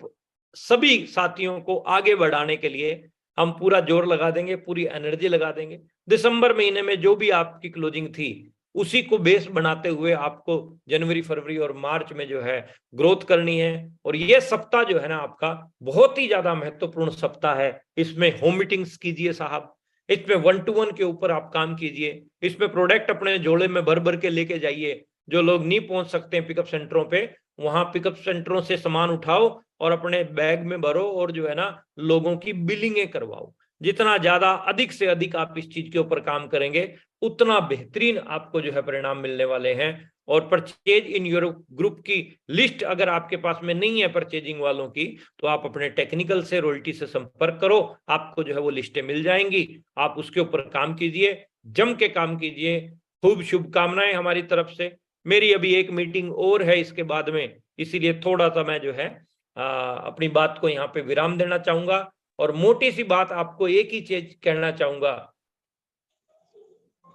सभी साथियों को आगे बढ़ाने के लिए हम पूरा जोर लगा देंगे, पूरी एनर्जी लगा देंगे। दिसंबर महीने में जो भी आपकी क्लोजिंग थी उसी को बेस बनाते हुए आपको जनवरी फरवरी और मार्च में जो है ग्रोथ करनी है। और ये सप्ताह जो है ना आपका बहुत ही ज्यादा महत्वपूर्ण सप्ताह है। इसमें होम मीटिंग्स कीजिए साहब, इसमें 1-to-1 के ऊपर आप काम कीजिए, इसमें प्रोडक्ट अपने जोड़े में भर भर के लेके जाइए। जो लोग नहीं पहुंच सकते हैं पिकअप सेंटरों पे, वहां पिकअप सेंटरों से सामान उठाओ और अपने बैग में भरो और जो है ना लोगों की बिलिंगें करवाओ। जितना ज्यादा अधिक से अधिक आप इस चीज के ऊपर काम करेंगे उतना बेहतरीन आपको जो है परिणाम मिलने वाले हैं। और परचेज इन योर ग्रुप की लिस्ट अगर आपके पास में नहीं है परचेजिंग वालों की, तो आप अपने टेक्निकल से रॉयल्टी से संपर्क करो, आपको जो है वो लिस्टें मिल जाएंगी। आप उसके ऊपर काम कीजिए, जम के काम कीजिए। खूब शुभकामनाएं हमारी तरफ से। मेरी अभी एक मीटिंग और है इसके बाद में, इसीलिए थोड़ा सा मैं जो है अपनी बात को यहाँ पे विराम देना चाहूंगा। और मोटी सी बात आपको एक ही चीज कहना चाहूंगा,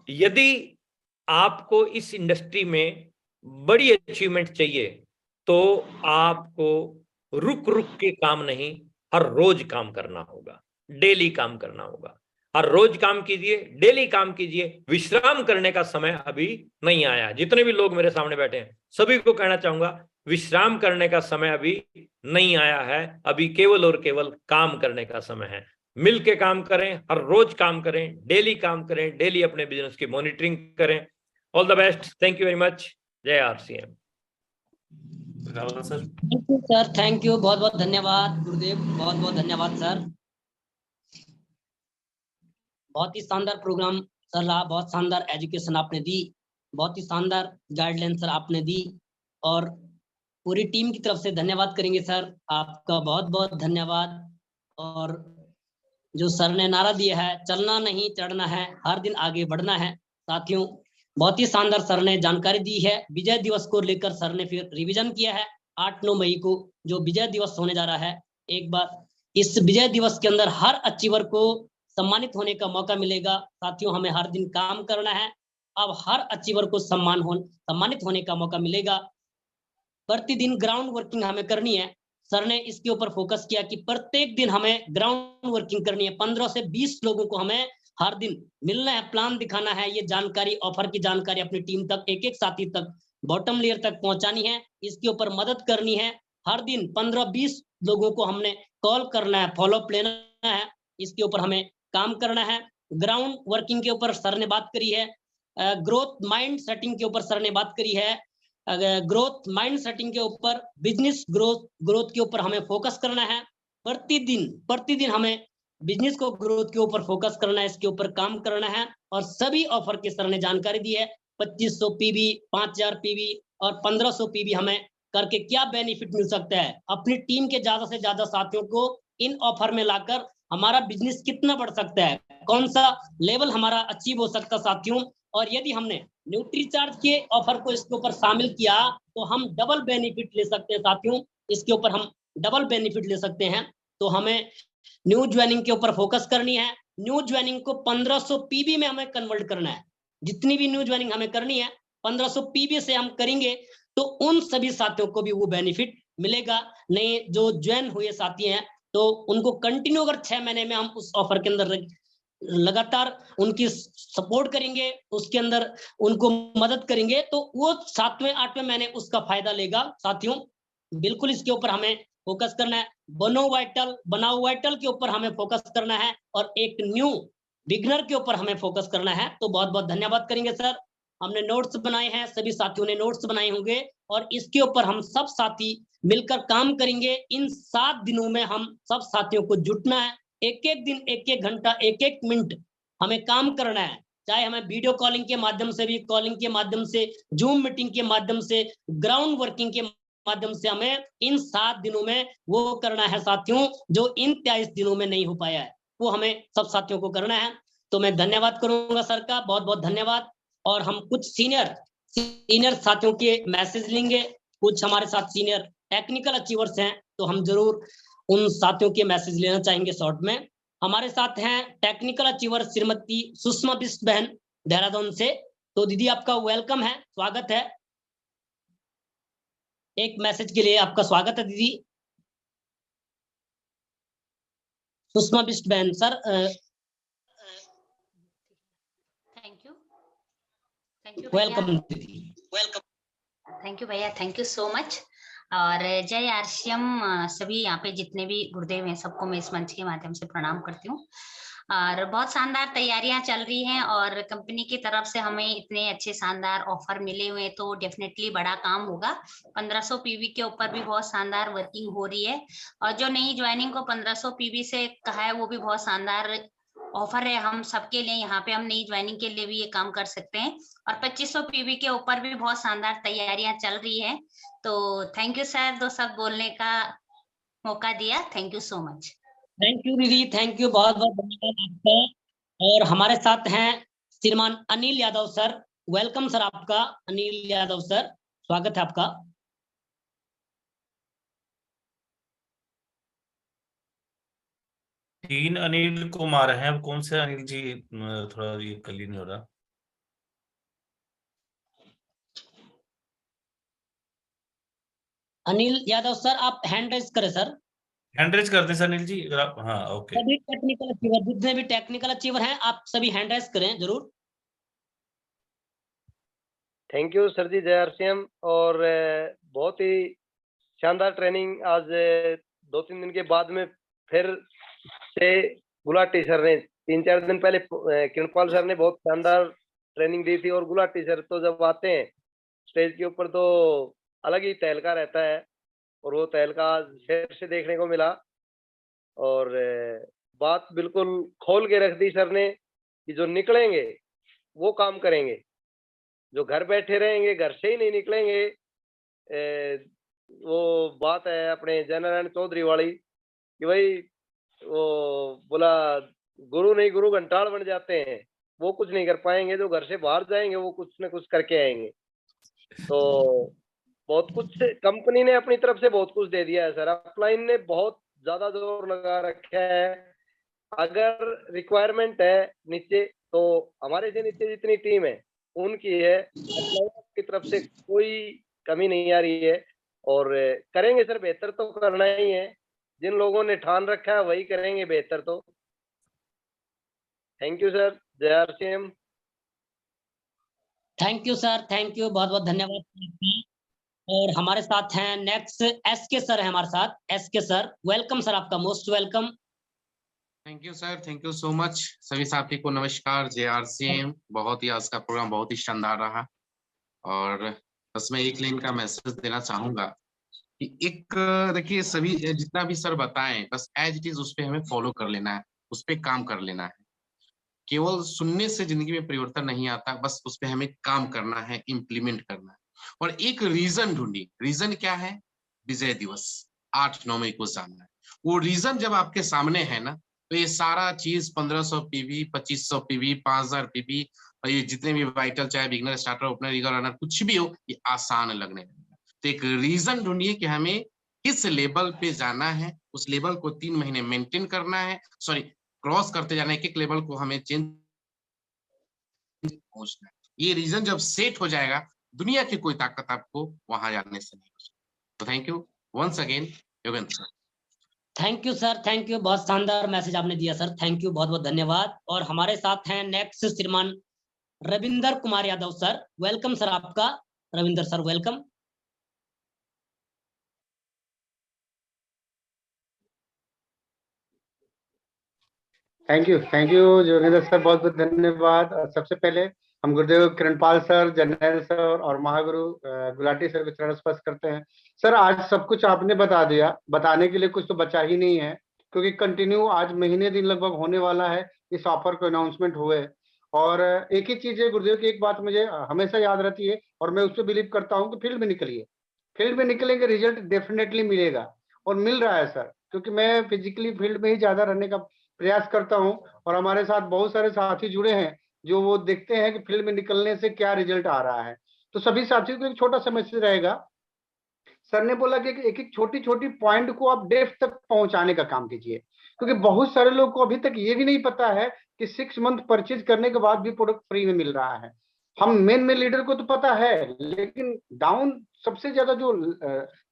यदि आपको इस इंडस्ट्री में बड़ी अचीवमेंट चाहिए तो आपको रुक रुक के काम नहीं, हर रोज काम करना होगा, डेली काम करना होगा। हर रोज काम कीजिए, डेली काम कीजिए, विश्राम करने का समय अभी नहीं आया। जितने भी लोग मेरे सामने बैठे हैं सभी को कहना चाहूंगा, विश्राम करने का समय अभी नहीं आया है, अभी केवल और केवल काम करने का समय है। मिल के काम करें, हर रोज काम करें, डेली काम करें, डेली अपने बिजनेस की मॉनिटरिंग करें। All the best, thank you very much, जय RCM. Sir thank you sir, thank you, बहुत बहुत धन्यवाद गुरुदेव, बहुत बहुत धन्यवाद सर। बहुत ही शानदार प्रोग्राम सर रहा, बहुत शानदार एजुकेशन आपने दी, बहुत ही शानदार गाइडलाइन सर आपने दी, और पूरी टीम की तरफ से धन्यवाद करेंगे सर, आपका बहुत बहुत धन्यवाद। और जो सर ने नारा दिया है, चलना नहीं चढ़ना है, हर दिन आगे बढ़ना है। साथियों बहुत ही शानदार सर ने जानकारी दी है। विजय दिवस को लेकर सर ने फिर रिवीजन किया है, 8-9 मई को जो विजय दिवस होने जा रहा है, एक बार इस विजय दिवस के अंदर हर अचीवर को सम्मानित होने का मौका मिलेगा। साथियों, हमें हर दिन काम करना है। अब हर अचीवर को सम्मानित होने का मौका मिलेगा। प्रतिदिन ग्राउंड वर्किंग हमें करनी है। सर ने इसके ऊपर फोकस किया कि प्रत्येक दिन हमें ग्राउंड वर्किंग करनी है। 15 से 20 लोगों को हमें हर दिन मिलना है, प्लान दिखाना है, ये जानकारी, ऑफर की जानकारी अपनी टीम तक, एक-एक साथी तक, बॉटम लेयर तक पहुंचानी है। इसके ऊपर मदद करनी है। हर दिन 15-20 लोगों को हमने कॉल करना है, फॉलोअप लेना है। इसके ऊपर हमें काम करना है। ग्राउंड वर्किंग के ऊपर सर ने बात करी है। ग्रोथ माइंड सेटिंग के ऊपर सर ने बात करी है। ग्रोथ माइंड सेटिंग के ऊपर, बिजनेस ग्रोथ के ऊपर हमें फोकस करना है। प्रतिदिन हमें बिजनेस को ग्रोथ के ऊपर फोकस करना है, इसके ऊपर काम करना है। और सभी ऑफर के सर ने जानकारी दी है। 2500 पीवी, 5000 पीवी और 1500 पीवी हमें करके क्या बेनिफिट मिल सकता है। अपनी टीम के ज्यादा से ज्यादा साथियों को इन ऑफर में लाकर हमारा बिजनेस कितना बढ़ सकता है, कौन सा लेवल हमारा अचीव हो सकता है साथियों। और यदि हमने न्यूट्रीचार्ज के ऑफर को इसके ऊपर शामिल किया तो हम डबल बेनिफिट ले सकते हैं साथियों। इसके ऊपर हम डबल बेनिफिट ले सकते हैं। तो हमें न्यू ज्वाइनिंग के ऊपर फोकस करनी है। न्यू ज्वाइनिंग को 1500 पीबी में हमें कन्वर्ट करना है। जितनी भी न्यू ज्वाइनिंग हमें करनी है 1500 पीबी से हम करेंगे तो उन सभी साथियों को भी वो बेनिफिट मिलेगा। नए जो ज्वाइन हुए साथी हैं तो उनको कंटिन्यू अगर 6 महीने में हम उस ऑफर के अंदर लगातार उनकी सपोर्ट करेंगे, उसके अंदर उनको मदद करेंगे तो वो 7वें 8वें महीने उसका फायदा लेगा। साथियों, बिल्कुल इसके ऊपर हमें फोकस करना है। बनाओ वाइटल के ऊपर हमें फोकस करना है और एक न्यू बिगनर के ऊपर हमें फोकस करना है। तो बहुत बहुत धन्यवाद करेंगे सर। हमने नोट्स बनाए हैं, सभी साथियों ने नोट्स बनाए होंगे और इसके ऊपर हम सब साथी मिलकर काम करेंगे। इन 7 दिनों में हम सब साथियों को जुटना है। एक-एक दिन, एक-एक घंटा, एक-एक मिनट हमें काम करना है। चाहे हमें वीडियो कॉलिंग के माध्यम से भी, कॉलिंग के माध्यम से, जूम मीटिंग के माध्यम से, ग्राउंड वर्किंग के माध्यम से हमें इन 7 दिनों में वो करना है साथियों जो इन 23 दिनों में नहीं हो पाया है, वो हमें सब साथियों को करना है। तो मैं धन्यवाद करूंगा सर का, बहुत बहुत धन्यवाद। और हम कुछ सीनियर साथियों के मैसेज लेंगे। कुछ हमारे साथ सीनियर टेक्निकल अचीवर्स हैं तो हम जरूर उन साथियों के मैसेज लेना चाहेंगे शॉर्ट में। हमारे साथ हैं टेक्निकल अचीवर श्रीमती सुषमा बिष्ट बहन देहरादून से। तो दीदी आपका वेलकम है, स्वागत है। एक मैसेज के लिए आपका स्वागत है दीदी सुषमा बिष्ट बहन। सर थैंक यू वेलकम भैया, दीदी। थैंक यू भैया, थैंक यू सो मच। और जय आरसीएम सभी यहाँ पे जितने भी गुरुदेव हैं सबको मैं इस मंच के माध्यम से प्रणाम करती हूँ। और बहुत शानदार तैयारियां चल रही हैं और कंपनी की तरफ से हमें इतने अच्छे शानदार ऑफर मिले हुए हैं तो डेफिनेटली बड़ा काम होगा। 1500 पीवी के ऊपर भी बहुत शानदार वर्किंग हो रही है और जो नई ज्वाइनिंग को 1500 पीवी से कहा है वो भी बहुत शानदार ऑफर है हम सबके लिए। यहाँ पे हम नई ज्वाइनिंग के लिए भी ये काम कर सकते हैं और 2500 पीवी के ऊपर भी बहुत शानदार तैयारियां चल रही है। तो थैंक यू सर, 2 शब्द बोलने का मौका दिया, thank you so much. Thank you दीदी, थैंक यू, बहुत बहुत धन्यवाद आपका। और हमारे साथ हैं श्रीमान Anil Yadav sir. Welcome sir आपका, अनिल यादव सर, स्वागत है आपका। तीन अनिल कुमार हैं, अब कौन से अनिल जी थोड़ा ये क्लियर नहीं हो रहा। अनिल यादव सर आप हैंड रेज करें सर। हैंड रेज करते हैं सर अनिल जी अगर आप, हाँ ओके। सभी टेक्निकल अचीवर, जितने भी टेक्निकल अचीवर हैं आप सभी हैंड रेज करें जरूर। थैंक यू सर जी, जय आरसीएम। और बहुत ही शानदार ट्रेनिंग आज 2-3 दिन के बाद में फिर से गुलाटी सर ने 3-4 दिन पहले किरणपाल सर ने बहुत शानदार ट्रेनिंग दी थी और गुलाटी सर तो जब आते हैं स्टेज के ऊपर तो अलग ही तहलका रहता है और वो तहलका फिर से देखने को मिला। और बात बिल्कुल खोल के रख दी सर ने कि जो निकलेंगे वो काम करेंगे, जो घर बैठे रहेंगे, घर से ही नहीं निकलेंगे। वो बात है अपने जयनारायण चौधरी वाली कि भाई वो बोला गुरु नहीं गुरु घंटाड़ बन जाते हैं, वो कुछ नहीं कर पाएंगे। जो घर से बाहर जाएंगे वो कुछ न कुछ करके आएंगे। तो बहुत कुछ कंपनी ने अपनी तरफ से बहुत कुछ दे दिया है सर। अपलाइन ने बहुत ज्यादा जोर लगा रखा है। अगर रिक्वायरमेंट है नीचे, तो हमारे से नीचे जितनी टीम है उनकी है, अपलाइन की तरफ से कोई कमी नहीं आ रही है। और करेंगे सर, बेहतर तो करना ही है। जिन लोगों ने ठान रखा है वही करेंगे बेहतर। तो थैंक यू सर। जय RCM. Thank you sir, thank you, बहुत बहुत धन्यवाद। और हमारे साथ हैं नेक्स्ट एसके सर है हमारे साथ। एसके सर, वेलकम सर, आपका most welcome. Thank you sir, thank you so much. सभी साथी को नमस्कार, जय आरसीएम। बहुत ही आज का प्रोग्राम बहुत ही शानदार रहा। और बस मैं एक लाइन का मैसेज देना चाहूंगा कि एक देखिए, सभी जितना भी सर बताएं बस एज इट इज उस पे हमें फॉलो कर लेना है, उस पे काम कर लेना है। केवल सुनने से जिंदगी में परिवर्तन नहीं आता, बस उस पे हमें काम करना है, इम्प्लीमेंट करना है। और एक रीजन ढूंढिए। रीजन क्या है? विजय दिवस 8-9 मई को जानना है। वो रीजन जब आपके सामने है ना, तो ये सारा चीज 1500 पीवी, 2500 पीवी, 5000 पीवी और ये जितने भी वाइटल, चाहे beginner, starter, opener, eager, runner, कुछ भी हो, ये आसान लगने लगेगा। तो एक रीजन ढूंढिए कि हमें किस लेवल पे जाना है, उस लेवल को 3 महीने मेंटेन करना है, सॉरी क्रॉस करते जाना है, एक एक लेवल को हमें चेंज पहुंचना है। ये रीजन जब सेट हो जाएगा, दुनिया की कोई ताकत आपको वहां जाने से नहीं हो सकती। तो thank you once again Yogendra sir. Thank you sir, thank you, बहुत शानदार मैसेज आपने दिया सर, थैंक यू, बहुत बहुत धन्यवाद। और हमारे साथ हैं नेक्स्ट श्रीमान Ravinder Kumar Yadav sir. Welcome sir आपका, Ravinder sir welcome. Thank you Jogendra sir, बहुत बहुत धन्यवाद। और सबसे पहले हम गुरुदेव किरणपाल सर, जर्नैल सर और महागुरु गुलाटी सर को चरण स्पर्श करते हैं। सर आज सब कुछ आपने बता दिया, बताने के लिए कुछ तो बचा ही नहीं है, क्योंकि कंटिन्यू आज महीने दिन लगभग होने वाला है इस ऑफर को अनाउंसमेंट हुए। और एक ही चीज है गुरुदेव की, एक बात मुझे हमेशा याद रहती है और मैं उस पर बिलीव करता हूँ कि फील्ड में निकलिए। फील्ड में निकलेंगे, रिजल्ट डेफिनेटली मिलेगा और मिल रहा है सर, क्योंकि मैं फिजिकली फील्ड में ही ज्यादा रहने का प्रयास करता हूं और हमारे साथ बहुत सारे साथी जुड़े हैं जो वो देखते हैं कि फील्ड में निकलने से क्या रिजल्ट आ रहा है। तो सभी साथियों को एक छोटा सा मैसेज रहेगा। सर ने बोला कि एक एक छोटी छोटी पॉइंट को आप डेप्थ तक पहुंचाने का काम कीजिए, क्योंकि बहुत सारे लोग को अभी तक ये भी नहीं पता है कि 6 मंथ परचेज करने के बाद भी प्रोडक्ट फ्री में मिल रहा है। हम मेन लीडर को तो पता है, लेकिन डाउन सबसे ज्यादा जो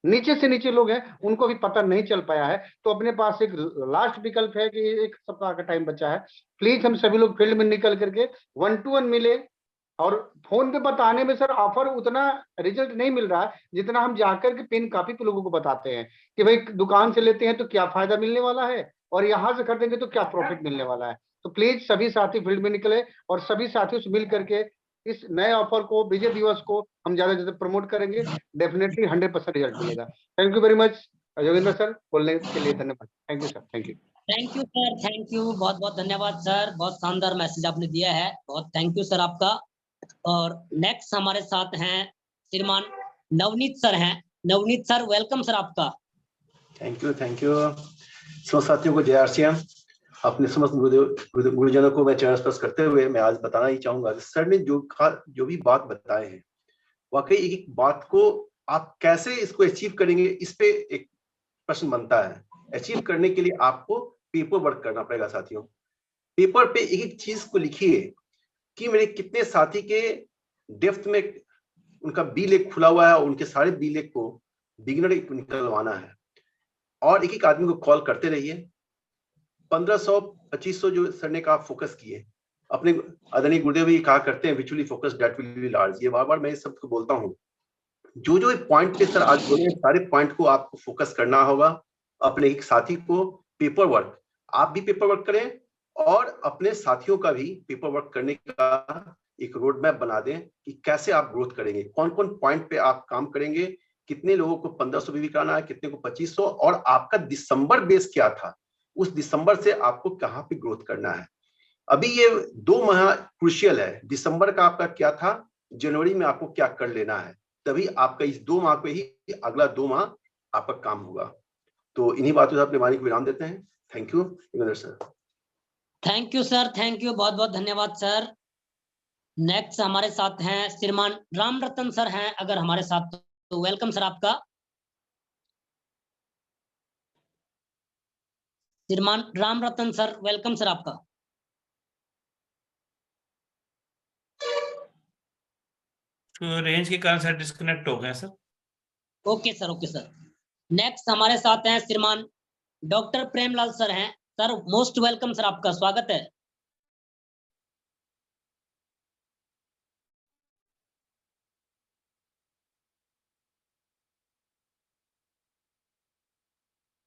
नीचे से नीचे लोग हैं उनको भी पता नहीं चल पाया है। तो अपने पास एक लास्ट विकल्प है कि 1 सप्ताह का टाइम बचा है। प्लीज हम सभी लोग फील्ड में निकल करके 1-to-1 मिले। और फोन पे बताने में सर ऑफर उतना रिजल्ट नहीं मिल रहा है जितना हम जाकर के पेन कॉपी पे लोगों को बताते हैं कि भाई दुकान से लेते हैं तो क्या फायदा मिलने वाला है और यहाँ से खरीदेंगे तो क्या प्रॉफिट मिलने वाला है। तो प्लीज सभी साथी फील्ड में निकले और सभी साथियों से मिल करके इस नए ऑफर को, विजय दिवस को हम ज्यादा ज्यादा प्रमोट करेंगे। डेफिनेटली 100% रिजल्ट मिलेगा। Thank you very much Yogendra sir, बोलने के लिए धन्यवाद। Thank you sir, thank you. Thank you sir, thank you, बहुत बहुत धन्यवाद सर, बहुत शानदार मैसेज आपने दिया है, बहुत थैंक यू सर आपका। और नेक्स्ट हमारे साथ हैं श्रीमान नवनीत सर हैं। नवनीत सर वेलकम सर आपका। Thank you, thank you. समस्त साथियों को जय आरसीएम। अपने समस्त गुरुजनों को मैं चरण स्पर्श करते हुए मैं आज बताना ही चाहूंगा, सर ने जो भी बात बताए हैं, वाकई एक एक बात को आप कैसे इसको अचीव करेंगे, इस पे एक प्रश्न बनता है। अचीव करने के लिए आपको पेपर वर्क करना पड़ेगा साथियों। पेपर पे एक एक चीज को लिखिए कि मेरे कितने साथी के डेप्थ में उनका बी लेग खुला हुआ है और उनके सारे बी लेग को बिगिनर निकलवाना है। और एक एक आदमी को कॉल करते रहिए। 1500-2500 जो सर ने कहा फोकस किए, अपने आदरणीय गुरुदेव भी कहा करते हैं visually focus that will be large. ये बार बार मैं इस शब्द को बोलता हूँ। जो जो पॉइंट पे सर आज बोले, सारे पॉइंट को आपको फोकस करना होगा। अपने एक साथी को पेपर वर्क, आप भी पेपर वर्क करें और अपने साथियों का भी पेपर वर्क करने का एक रोड मैप बना दें कि कैसे आप ग्रोथ करेंगे, कौन कौन पॉइंट पे आप काम करेंगे, कितने लोगों को 1500 बीवी कराना है, कितने को 2500, और आपका दिसंबर बेस क्या था, उस दिसंबर से आपको कहाँ पे ग्रोथ करना है। अभी ये 2 माह क्रूशियल है। दिसंबर का आपका क्या था, जनवरी में आपको क्या कर लेना है, तभी आपका इस 2 माह पे ही अगला 2 माह आपका काम होगा। तो इन्हीं बातों से अपने वाणी को विराम देते हैं। Thank you sir. Thank you sir, thank you, बहुत बहुत धन्यवाद सर। नेक्स्ट हमारे साथ हैं श्रीमान राम रतन सर हैं, अगर हमारे साथ तो वेलकम सर आपका। श्रीमान Ram Ratan sir, welcome sir आपका। तो रेंज के कारण सर डिस्कनेक्ट हो गए sir. Okay sir, okay sir. Next हमारे साथ हैं श्रीमान डॉक्टर प्रेमलाल सर हैं। सर मोस्ट वेलकम सर, आपका स्वागत है।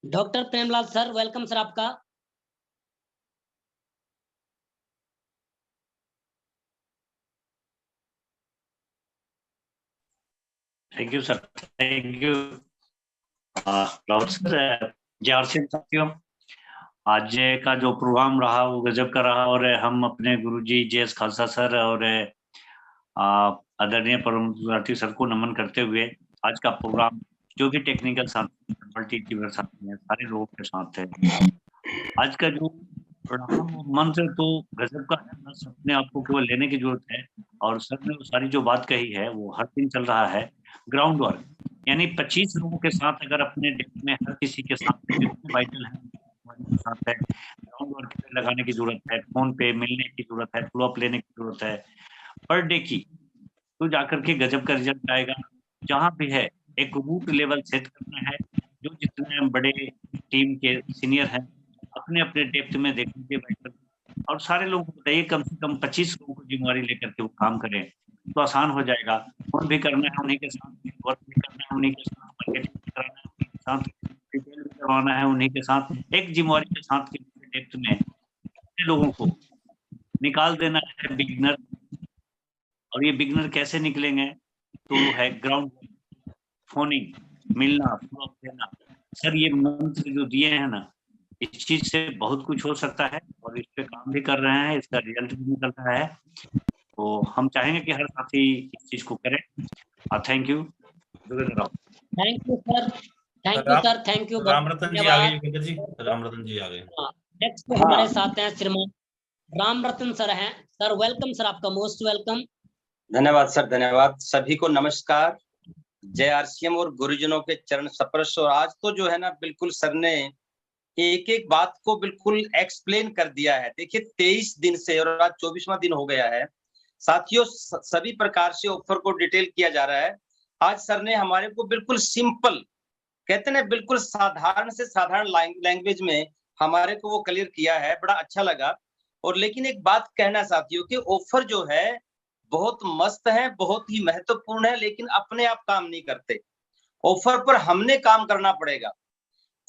Doctor Premlal sir, welcome sir आपका। Thank you sir, thank you Rahul sir. JRCM साथियों, आज का जो प्रोग्राम रहा वो गजब का रहा और हम अपने गुरुजी JS खालसा सर और आदरणीय परम गुलाटी सर को नमन करते हुए आज का प्रोग्राम जो भी टेक्निकल साथी मल्टी साथी हैं सारे लोगों के साथ है। आज का जो प्रोग्राम मंत्र तो गजब का है, बस अपने आप को केवल लेने की जरूरत है। और सर ने वो सारी जो बात कही है वो हर दिन चल रहा है। ग्राउंड वर्क यानी 25 लोगों के साथ अगर अपने डेस्क में हर किसी के साथ वाइटल है साथ है, ग्राउंड वर्क लगाने की जरूरत है, फोन पे मिलने की जरूरत है, फॉलो अप लेने की जरूरत है पर डे की, तो जाकर के गजब का रिजल्ट आएगा। जहां भी है एक रूट लेवल सेट करना है। जो जितने बड़े टीम के सीनियर हैं अपने अपने डेप्थ में देखने के और सारे लोगों को बताइए कम से कम 25 लोगों को जिम्मेवारी लेकर के वो काम करें तो आसान हो जाएगा। फोन भी करना है उन्हीं के साथ, वर्क भी करना है उन्हीं के साथ, मार्केटिंग कराना है उन्हीं के साथ, रिटेल भी करवाना है उन्हीं के साथ। एक जिम्मेवारी के साथ के डेप्थ में अपने लोगों को निकाल देना है बिगिनर। और ये बिगिनर कैसे निकलेंगे तो है ग्राउंड फोनिंग, मिलना, फॉलो अप लेना। सर ये मंत्र जो दिए हैं ना, इस चीज से बहुत कुछ हो सकता है और इस पे काम भी कर रहे हैं, इसका रिजल्ट भी निकल रहा है। तो हम चाहेंगे कि हर साथी इस चीज को करे। Thank you. Thank you sir, thank you sir, thank you. Ram Ratan ji आ गए, योगेंद्र जी, राम रतन जी आ गए। नेक्स्ट हमारे साथ हैं श्रीमान राम रतन सर हैं। सर वेलकम सर, आपका मोस्ट वेलकम। धन्यवाद सर, धन्यवाद। सभी को नमस्कार। JRCM और गुरुजनों के चरण स्पर्श। और आज तो जो है ना बिल्कुल सर ने एक एक बात को बिल्कुल एक्सप्लेन कर दिया है। देखिए 23 दिन से और आज 24वां दिन हो गया है साथियों, सभी प्रकार से ऑफर को डिटेल किया जा रहा है। आज सर ने हमारे को बिल्कुल सिंपल, कहते हैं बिल्कुल साधारण से साधारण लैंग्वेज में हमारे को वो क्लियर किया है, बड़ा अच्छा लगा। और लेकिन एक बात कहना साथियों कि ऑफर जो है बहुत मस्त है, बहुत ही महत्वपूर्ण है, लेकिन अपने आप काम नहीं करते। ऑफर पर हमने काम करना पड़ेगा।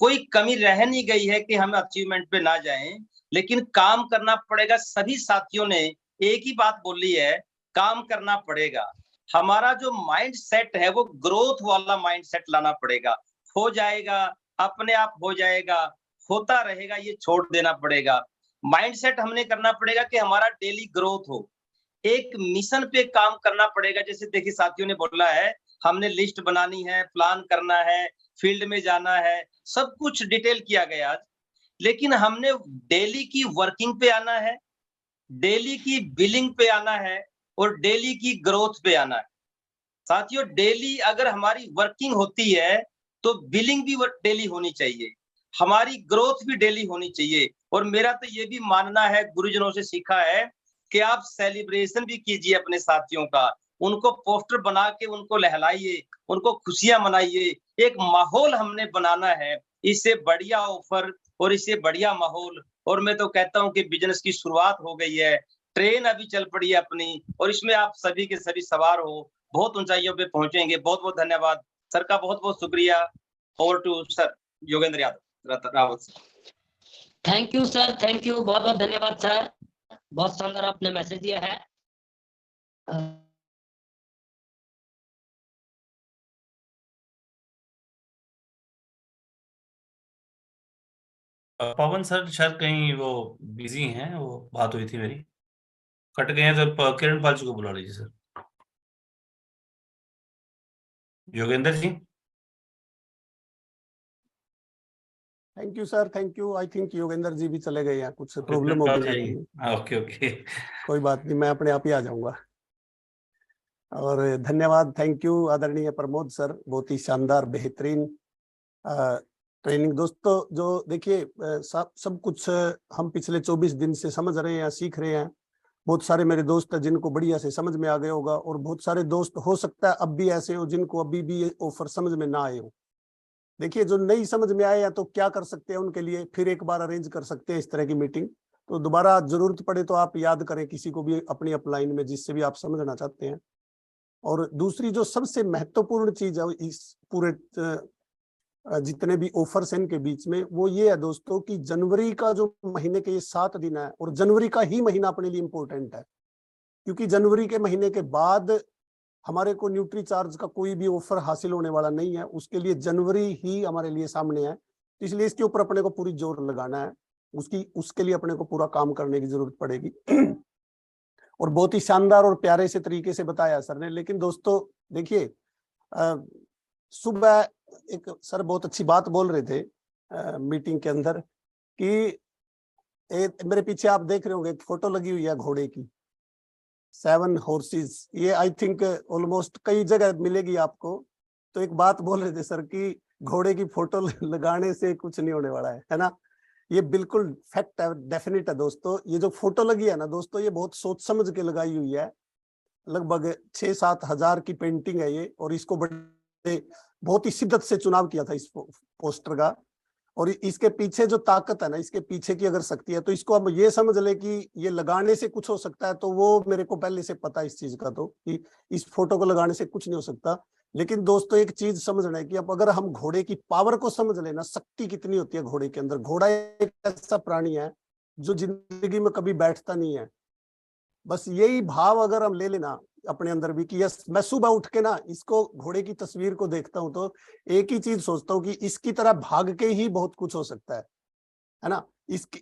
कोई कमी रह नहीं गई है कि हम अचीवमेंट पे ना जाएं, लेकिन काम करना पड़ेगा। सभी साथियों ने एक ही बात बोली है, काम करना पड़ेगा। हमारा जो माइंड सेट है वो ग्रोथ वाला माइंड सेट लाना पड़ेगा। हो जाएगा, अपने आप हो जाएगा, होता रहेगा, ये छोड़ देना पड़ेगा। माइंड सेट हमने करना पड़ेगा कि हमारा डेली ग्रोथ हो। एक मिशन पे काम करना पड़ेगा। जैसे देखिए साथियों ने बोला है हमने लिस्ट बनानी है, प्लान करना है, फील्ड में जाना है, सब कुछ डिटेल किया गया आज। लेकिन हमने डेली की वर्किंग पे आना है, डेली की बिलिंग पे आना है और डेली की ग्रोथ पे आना है। साथियों डेली अगर हमारी वर्किंग होती है तो बिलिंग भी डेली होनी चाहिए, हमारी ग्रोथ भी डेली होनी चाहिए। और मेरा तो ये भी मानना है, गुरुजनों से सीखा है कि आप सेलिब्रेशन भी कीजिए अपने साथियों का, उनको पोस्टर बना के उनको लहलाइए, उनको खुशियां मनाइए। एक माहौल हमने बनाना है, इससे बढ़िया ऑफर और इससे बढ़िया माहौल। और मैं तो कहता हूं कि बिजनेस की शुरुआत हो गई है, ट्रेन अभी चल पड़ी है अपनी, और इसमें आप सभी के सभी सवार हो, बहुत ऊंचाइयों पे पहुंचेंगे। बहुत बहुत धन्यवाद सर का, बहुत बहुत शुक्रिया। Over to sir Yogendra Yadav Rawat. Thank you sir, thank you, बहुत बहुत धन्यवाद सर, बहुत शानदार आपने मैसेज दिया है। पवन सर शायद कहीं वो बिजी हैं, वो बात हुई थी मेरी, कट गए हैं तो किरण पाल जी को बुला लीजिए sir. Yogendra ji. Thank you sir, thank you. I think Yogendra ji भी चले गए हैं, कुछ प्रॉब्लम हो गई। ओके ओके, कोई बात नहीं, मैं अपने आप ही आ जाऊंगा। और धन्यवाद, थैंक यू आदरणीय प्रमोद सर, बहुत ही शानदार बेहतरीन ट्रेनिंग। दोस्तों जो देखिए सब कुछ हम पिछले 24 दिन से समझ रहे हैं, सीख रहे हैं। बहुत सारे मेरे दोस्त हैं जिनको बढ़िया से समझ में आ गया होगा, और बहुत सारे दोस्त हो सकता है अब भी ऐसे हो जिनको अभी भी ये ऑफर समझ में ना आए हो। देखिए जो नहीं समझ में आए या तो क्या कर सकते हैं, उनके लिए फिर एक बार अरेंज कर सकते हैं इस तरह की मीटिंग। तो दोबारा जरूरत पड़े तो आप याद करें किसी को भी अपनी अपलाइन में जिससे भी आप समझना चाहते हैं। और दूसरी जो सबसे महत्वपूर्ण चीज है इस पूरे जितने भी ऑफर्स हैं इनके बीच में, वो ये है दोस्तों कि जनवरी का जो महीने के ये 7 दिन है, और जनवरी का ही महीना अपने लिए इम्पोर्टेंट है, क्योंकि जनवरी के महीने के बाद हमारे को न्यूट्री चार्ज का कोई भी ऑफर हासिल होने वाला नहीं है। उसके लिए जनवरी ही हमारे लिए सामने है, तो इसलिए इसके ऊपर अपने को पूरी जोर लगाना है। उसके लिए अपने को पूरा काम करने की जरूरत पड़ेगी। और बहुत ही शानदार और प्यारे से तरीके से बताया सर ने। लेकिन दोस्तों देखिए सुबह एक सर बहुत अच्छी बात बोल रहे थे मीटिंग के अंदर कि मेरे पीछे आप देख रहे होंगे एक फोटो लगी हुई है घोड़े की, 7 हॉर्सेस। ये आई थिंक ऑलमोस्ट कई जगह मिलेगी आपको। तो एक बात बोल रहे थे सर कि घोड़े की फोटो लगाने से कुछ नहीं होने वाला है ना। ये बिल्कुल फैक्ट है, डेफिनेट है दोस्तों। ये जो फोटो लगी है ना दोस्तों, ये बहुत सोच समझ के लगाई हुई है। लगभग 6-7 हजार की पेंटिंग है ये, और इसको बड़े बहुत ही शिद्दत से चुनाव किया था इस पोस्टर का। और इसके पीछे जो ताकत है ना, इसके पीछे की अगर शक्ति है, तो इसको हम ये समझ ले कि ये लगाने से कुछ हो सकता है, तो वो मेरे को पहले से पता है इस चीज का, तो कि इस फोटो को लगाने से कुछ नहीं हो सकता। लेकिन दोस्तों एक चीज समझना है कि अब अगर हम घोड़े की पावर को समझ लेना, शक्ति कितनी होती है घोड़े के अंदर। घोड़ा एक ऐसा प्राणी है जो जिंदगी में कभी बैठता नहीं है। बस यही भाव अगर हम ले लेना अपने अंदर भी कि यस, मैं सुबह उठ के ना इसको घोड़े की तस्वीर को देखता हूं तो एक ही चीज सोचता हूँ कि इसकी तरह भाग के ही बहुत कुछ हो सकता है ना।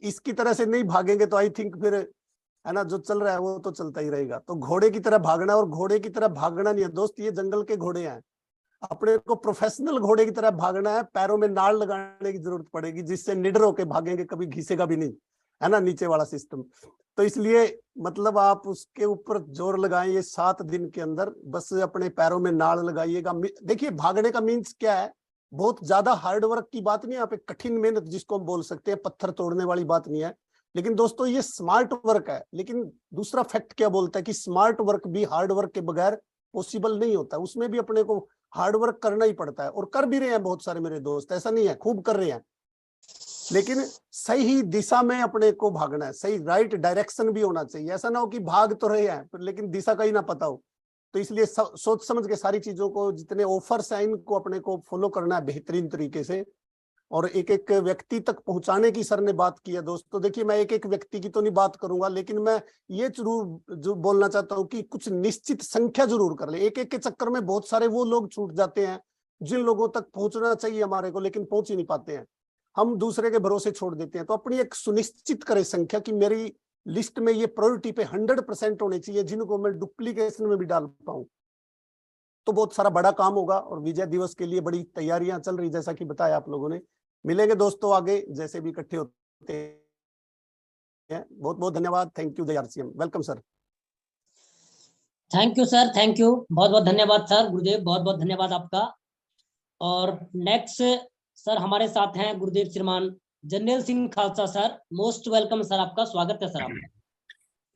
इसकी तरह से नहीं भागेंगे तो आई थिंक फिर है ना, जो चल रहा है वो तो चलता ही रहेगा। तो घोड़े की तरह भागना, और घोड़े की तरह भागना नहीं है दोस्त, ये जंगल के घोड़े हैं। अपने को प्रोफेशनल घोड़े की तरह भागना है। पैरों में नाड़ लगाने की जरूरत पड़ेगी, जिससे निडर होके भागेंगे, कभी घिसेगा भी नहीं, है ना, नीचे वाला सिस्टम। तो इसलिए मतलब आप उसके ऊपर जोर लगाएं ये 7 दिन के अंदर। बस अपने पैरों में नाड़ लगाइएगा। देखिए भागने का मीन्स क्या है, बहुत ज्यादा हार्ड वर्क की बात नहीं है यहाँ पे, कठिन मेहनत जिसको हम बोल सकते हैं, पत्थर तोड़ने वाली बात नहीं है। लेकिन दोस्तों ये स्मार्ट वर्क है। लेकिन दूसरा फैक्ट क्या बोलता है कि स्मार्ट वर्क भी हार्ड वर्क के बगैर पॉसिबल नहीं होता, उसमें भी अपने को हार्ड वर्क करना ही पड़ता है। और कर भी रहे हैं बहुत सारे मेरे दोस्त, ऐसा नहीं है, खूब कर रहे हैं। लेकिन सही दिशा में अपने को भागना है, सही राइट डायरेक्शन भी होना चाहिए। ऐसा ना हो कि भाग तो रहे हैं लेकिन दिशा का ही ना पता हो। तो इसलिए सोच समझ के सारी चीजों को, जितने ऑफर्स हैं इनको अपने को फॉलो करना है बेहतरीन तरीके से, और एक एक व्यक्ति तक पहुंचाने की सर ने बात की है दोस्तों। देखिए मैं एक एक व्यक्ति की तो नहीं बात करूंगा, लेकिन मैं ये जरूर जो बोलना चाहता हूँ कि कुछ निश्चित संख्या जरूर कर ले। एक एक के चक्कर में बहुत सारे वो लोग छूट जाते हैं जिन लोगों तक पहुंचना चाहिए हमारे को, लेकिन पहुंच ही नहीं पाते हैं। हम दूसरे के भरोसे छोड़ देते हैं। तो अपनी एक सुनिश्चित करें संख्या कि मेरी लिस्ट में ये प्रायोरिटी पे 100% होने चाहिए, जिनको मैं डुप्लीकेशन में भी डाल पाऊं। तो बहुत सारा बड़ा काम होगा। और विजय दिवस के लिए बड़ी तैयारियां चल रही, जैसा कि बताया आप लोगों ने। मिलेंगे दोस्तों आगे जैसे भी इकट्ठे होते हैं। बहुत बहुत धन्यवाद। थैंक यू जय welcome sir. Thank you sir, thank you, बहुत बहुत धन्यवाद सर। गुरुदेव बहुत बहुत धन्यवाद आपका। और नेक्स्ट सर हमारे साथ हैं गुरुदेव श्रीमान Jarnail Singh Khalsa sir. Most welcome sir, आपका स्वागत है सर आपका।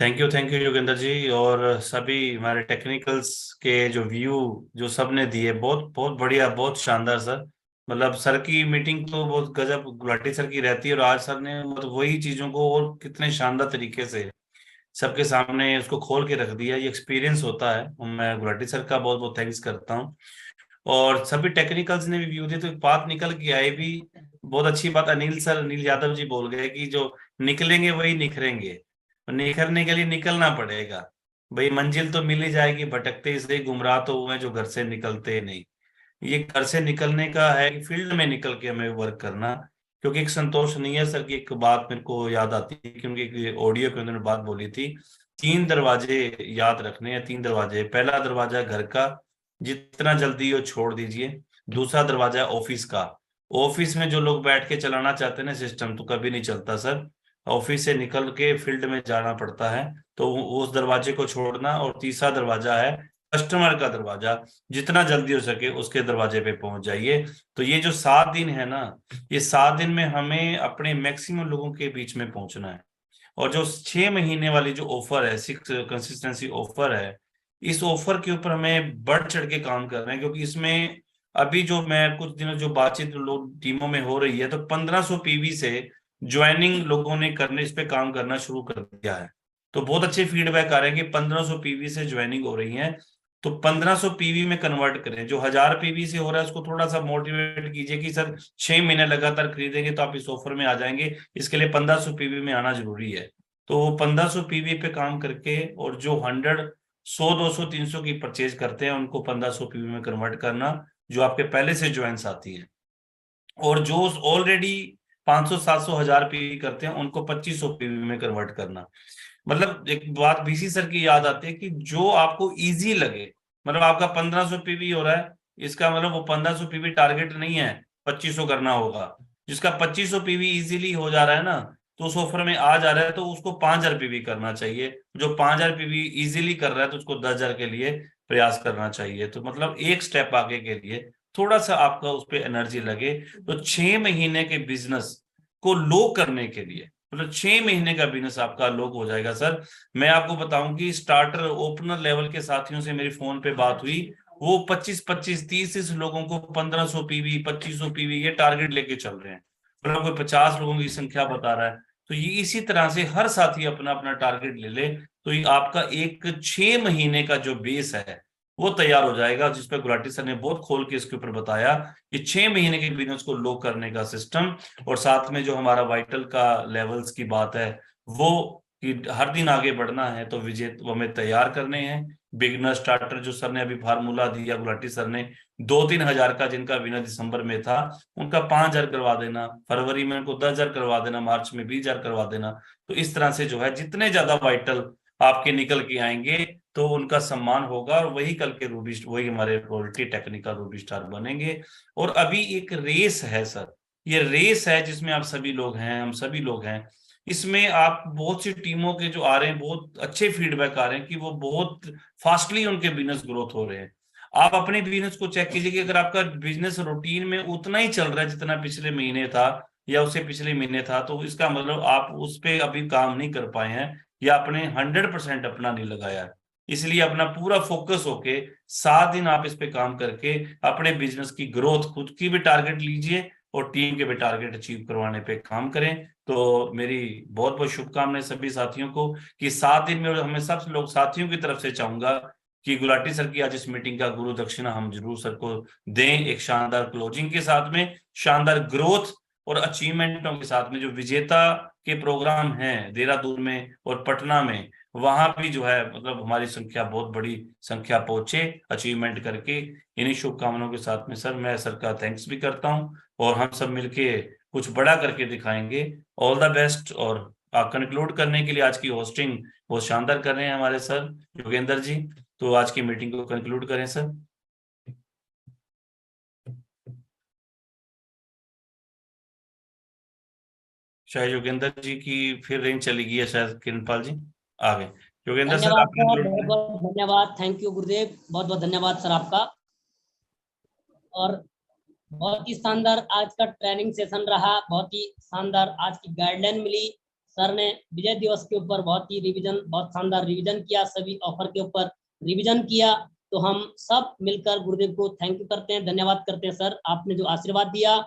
थैंक यू योगेंद्र जी, और सभी हमारे टेक्निकल्स के जो व्यू जो सबने दिए, बहुत बहुत बढ़िया, बहुत शानदार सर। मतलब सर की मीटिंग तो बहुत गजब गुलाटी सर की रहती है, और आज सर ने मतलब वही चीजों को और कितने शानदार तरीके से सबके सामने उसको खोल के रख दिया। ये एक्सपीरियंस होता है। मैं गुलाटी सर का बहुत बहुत थैंक्स करता हूँ। और सभी टेक्निकल्स ने भी व्यू दिए। तो एक बात निकल के आई भी, बहुत अच्छी बात अनिल यादव जी बोल गए कि जो निकलेंगे वही निखरेंगे। निखरने के लिए निकलना पड़ेगा भाई। मंजिल तो मिल ही जाएगी, भटकते इसलिए गुमराह तो हुए जो घर से निकलते नहीं। ये घर से निकलने का है कि फील्ड में निकल के हमें वर्क करना। क्योंकि एक संतोष नहीं है सर की एक बात मेरे को याद आती है, क्योंकि ऑडियो के उन्होंने बात बोली थी, 3 दरवाजे याद रखने हैं। 3 दरवाजे, पहला दरवाजा घर का, जितना जल्दी हो छोड़ दीजिए। दूसरा दरवाजा ऑफिस का। ऑफिस में जो लोग बैठ के चलाना चाहते हैं ना सिस्टम, तो कभी नहीं चलता सर। ऑफिस से निकल के फील्ड में जाना पड़ता है, तो उस दरवाजे को छोड़ना। और तीसरा दरवाजा है कस्टमर का दरवाजा जितना जल्दी हो सके उसके दरवाजे पे पहुंच जाइए। तो ये जो 7 दिन है ना, ये 7 दिन में हमें अपने मैक्सिमम लोगों के बीच में पहुंचना है। और जो 6 महीने वाली जो ऑफर है, 6 कंसिस्टेंसी ऑफर है, इस ऑफर के ऊपर हमें बढ़ चढ़ के काम कर रहे हैं, क्योंकि इसमें अभी जो मैं कुछ दिनों जो बातचीत लोग टीमों में हो रही है, तो 1500 पीवी से ज्वाइनिंग लोगों ने करने, इस पे काम करना शुरू कर दिया है। तो बहुत अच्छे फीडबैक आ रहे हैं कि 1500 पीवी से ज्वाइनिंग हो रही है। तो 1500 पीवी में कन्वर्ट करें। जो 1000 पीवी से हो रहा है उसको थोड़ा सा मोटिवेट कीजिए कि सर 6 महीने लगातार खरीदेंगे तो आप इस ऑफर में आ जाएंगे, इसके लिए 1500 पीवी में आना जरूरी है। तो 1500 पीवी पे काम करके, और जो 100 200 300 की परचेज करते हैं उनको 1500 पीवी में कन्वर्ट करना, जो आपके पहले से ज्वाइन साथी है। और जो ऑलरेडी 500 700 1000 पीवी करते हैं उनको 2500 पीवी में कन्वर्ट करना। मतलब एक बात बीसी सर की याद आती है कि जो आपको इजी लगे, मतलब आपका 1500 पीवी हो रहा है, इसका मतलब वो 1500 पीवी टारगेट नहीं है, 2500 करना होगा। जिसका 2500 पीवी इजीली हो जा रहा है ना, तो उस ऑफर में आ जा रहा है, तो उसको 5000 पीवी करना चाहिए। जो 5000 पीवी इजीली कर रहा है तो उसको 10,000 के लिए प्रयास करना चाहिए। तो मतलब एक स्टेप आगे के लिए थोड़ा सा आपका उस पर एनर्जी लगे। तो 6 महीने के बिजनेस को लो करने के लिए, मतलब 6 महीने का बिजनेस आपका लोग हो जाएगा सर। मैं आपको बताऊं कि स्टार्टर ओपनर लेवल के साथियों से मेरी फोन पे बात हुई, वो 25-25 30 लोगों को 1500 पीवी 2500 पीवी ये टारगेट लेके चल रहे हैं। मतलब कोई 50 लोगों की संख्या बता रहा है। तो ये इसी तरह से हर साथी अपना अपना टारगेट ले ले, तो ये आपका एक 6 महीने का जो बेस है वो तैयार हो जाएगा, जिस पर गुलाटी सर ने बहुत खोल के इसके ऊपर बताया कि 6 महीने के बिजनेस को लो करने का सिस्टम। और साथ में जो हमारा वाइटल का लेवल्स की बात है, वो कि हर दिन आगे बढ़ना है तो विजय वो हमें तैयार करने हैं। बिगनर स्टार्टर जो सर ने अभी फार्मूला दिया गुलाटी सर ने, 2-3 हजार का जिनका बिना दिसंबर में था उनका 5000 करवा देना, फरवरी में उनको 10,000 करवा देना, मार्च में 20,000 करवा देना। तो इस तरह से जो है जितने ज्यादा वाइटल आपके निकल के आएंगे तो उनका सम्मान होगा, और वही कल के रूबी, वही हमारे क्वालिटी टेक्निकल रूबी स्टार बनेंगे। और अभी एक रेस है सर, ये रेस है जिसमें आप सभी लोग हैं, हम सभी लोग हैं। इसमें आप बहुत सी टीमों के जो आ रहे हैं, बहुत अच्छे फीडबैक आ रहे हैं कि वो बहुत फास्टली उनके बिजनेस ग्रोथ हो रहे हैं। आप अपने बिजनेस को चेक कीजिए कि अगर आपका बिजनेस रूटीन में उतना ही चल रहा है जितना पिछले महीने था या उससे पिछले महीने था, तो इसका मतलब आप उस पर अभी काम नहीं कर पाए हैं या अपने 100% अपना नहीं लगाया है। इसलिए अपना पूरा फोकस होके 7 दिन आप इस पे काम करके अपने बिजनेस की ग्रोथ, खुद की भी टारगेट लीजिए और टीम के भी टारगेट अचीव करवाने पे काम करें। तो मेरी बहुत बहुत शुभकामनाएं सभी साथियों को कि 7 दिन में, और हमें सब लोग साथियों की तरफ से चाहूंगा कि गुलाटी सर की आज इस मीटिंग का गुरु दक्षिणा हम जरूर सर को दें, एक शानदार क्लोजिंग के साथ में, शानदार ग्रोथ और अचीवमेंटों के साथ में। जो विजेता के प्रोग्राम हैं देहरादून में और पटना में, वहां भी जो है मतलब हमारी संख्या बहुत बड़ी संख्या पहुंचे अचीवमेंट करके। इन्हीं शुभकामनाओं के साथ में सर मैं सर का थैंक्स भी करता हूं, और हम सब मिलके कुछ बड़ा करके दिखाएंगे। All the best. और कंक्लूड करने के लिए आज की होस्टिंग बहुत शानदार कर रहे हैं हमारे सर योगेंद्र जी, तो आज की मीटिंग को कंक्लूड करें सर। शायद योगेंद्र जी की फिर रेंज चली गई है, शायद किरणपाल जी आ गए। योगेंद्र सर आप धन्यवाद सर, बहुत बहुत धन्यवाद, थैंक यू गुरुदेव, बहुत बहुत धन्यवाद सर आपका। और बहुत ही शानदार आज का ट्रेनिंग सेशन रहा, बहुत ही शानदार आज की गाइडलाइन मिली। सर ने विजय दिवस के ऊपर बहुत ही रिवीजन, बहुत शानदार रिवीजन किया, सभी ऑफर के ऊपर रिवीजन किया। तो हम सब मिलकर गुरुदेव को थैंक यू करते हैं, धन्यवाद करते हैं सर, आपने जो आशीर्वाद दिया।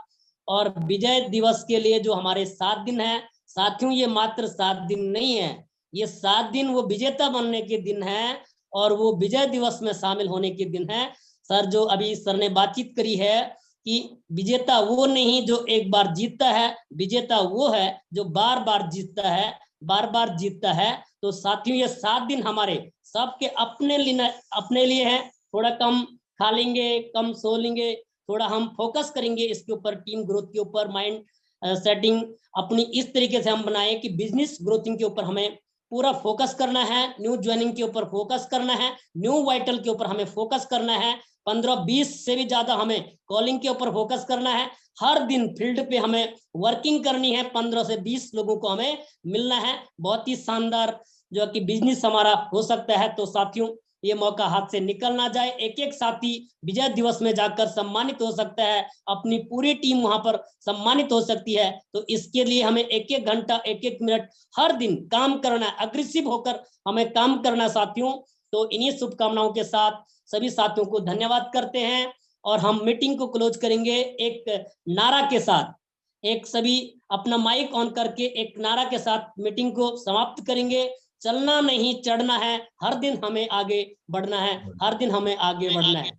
और विजय दिवस के लिए जो हमारे 7 दिन है साथियों, ये मात्र 7 दिन नहीं है, ये 7 दिन वो विजेता बनने के दिन है और वो विजय दिवस में शामिल होने के दिन है। सर जो अभी सर ने बातचीत करी है कि विजेता वो नहीं जो एक बार जीतता है, विजेता वो है जो बार बार जीतता है, बार बार जीतता है। तो साथियों ये 7 दिन हमारे सबके अपने लिए है। थोड़ा कम खा लेंगे, कम सो लेंगे, थोड़ा हम फोकस करेंगे इसके ऊपर, टीम ग्रोथ के ऊपर, माइंड सेटिंग अपनी इस तरीके से हम बनाएं कि बिजनेस ग्रोथिंग के ऊपर हमें पूरा फोकस करना है, न्यू ज्वाइनिंग के ऊपर फोकस करना है, न्यू वाइटल के ऊपर हमें फोकस करना है, 15-20 से भी ज्यादा हमें कॉलिंग के ऊपर फोकस करना है। हर दिन फील्ड पे हमें वर्किंग करनी है, 15 से 20 लोगों को हमें मिलना है। बहुत ही शानदार जो कि बिजनेस हमारा हो सकता है। तो साथियों ये मौका हाथ से निकल ना जाए। एक एक साथी विजय दिवस में जाकर सम्मानित हो सकता है, अपनी पूरी टीम वहां पर सम्मानित हो सकती है। तो इसके लिए हमें एक एक घंटा, एक एक मिनट हर दिन काम करना है, अग्रेसिव होकर हमें काम करना साथियों। तो इन्हीं शुभकामनाओं के साथ सभी साथियों को धन्यवाद करते हैं और हम मीटिंग को क्लोज करेंगे एक नारा के साथ। एक सभी अपना माइक ऑन करके एक नारा के साथ मीटिंग को समाप्त करेंगे। चलना नहीं चढ़ना है, हर दिन हमें आगे बढ़ना है, हर दिन हमें आगे बढ़ना है।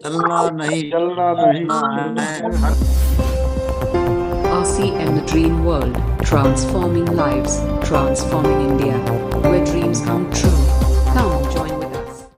चलना नहीं RCM, the Dream World, transforming lives, transforming India, where dreams come true. Come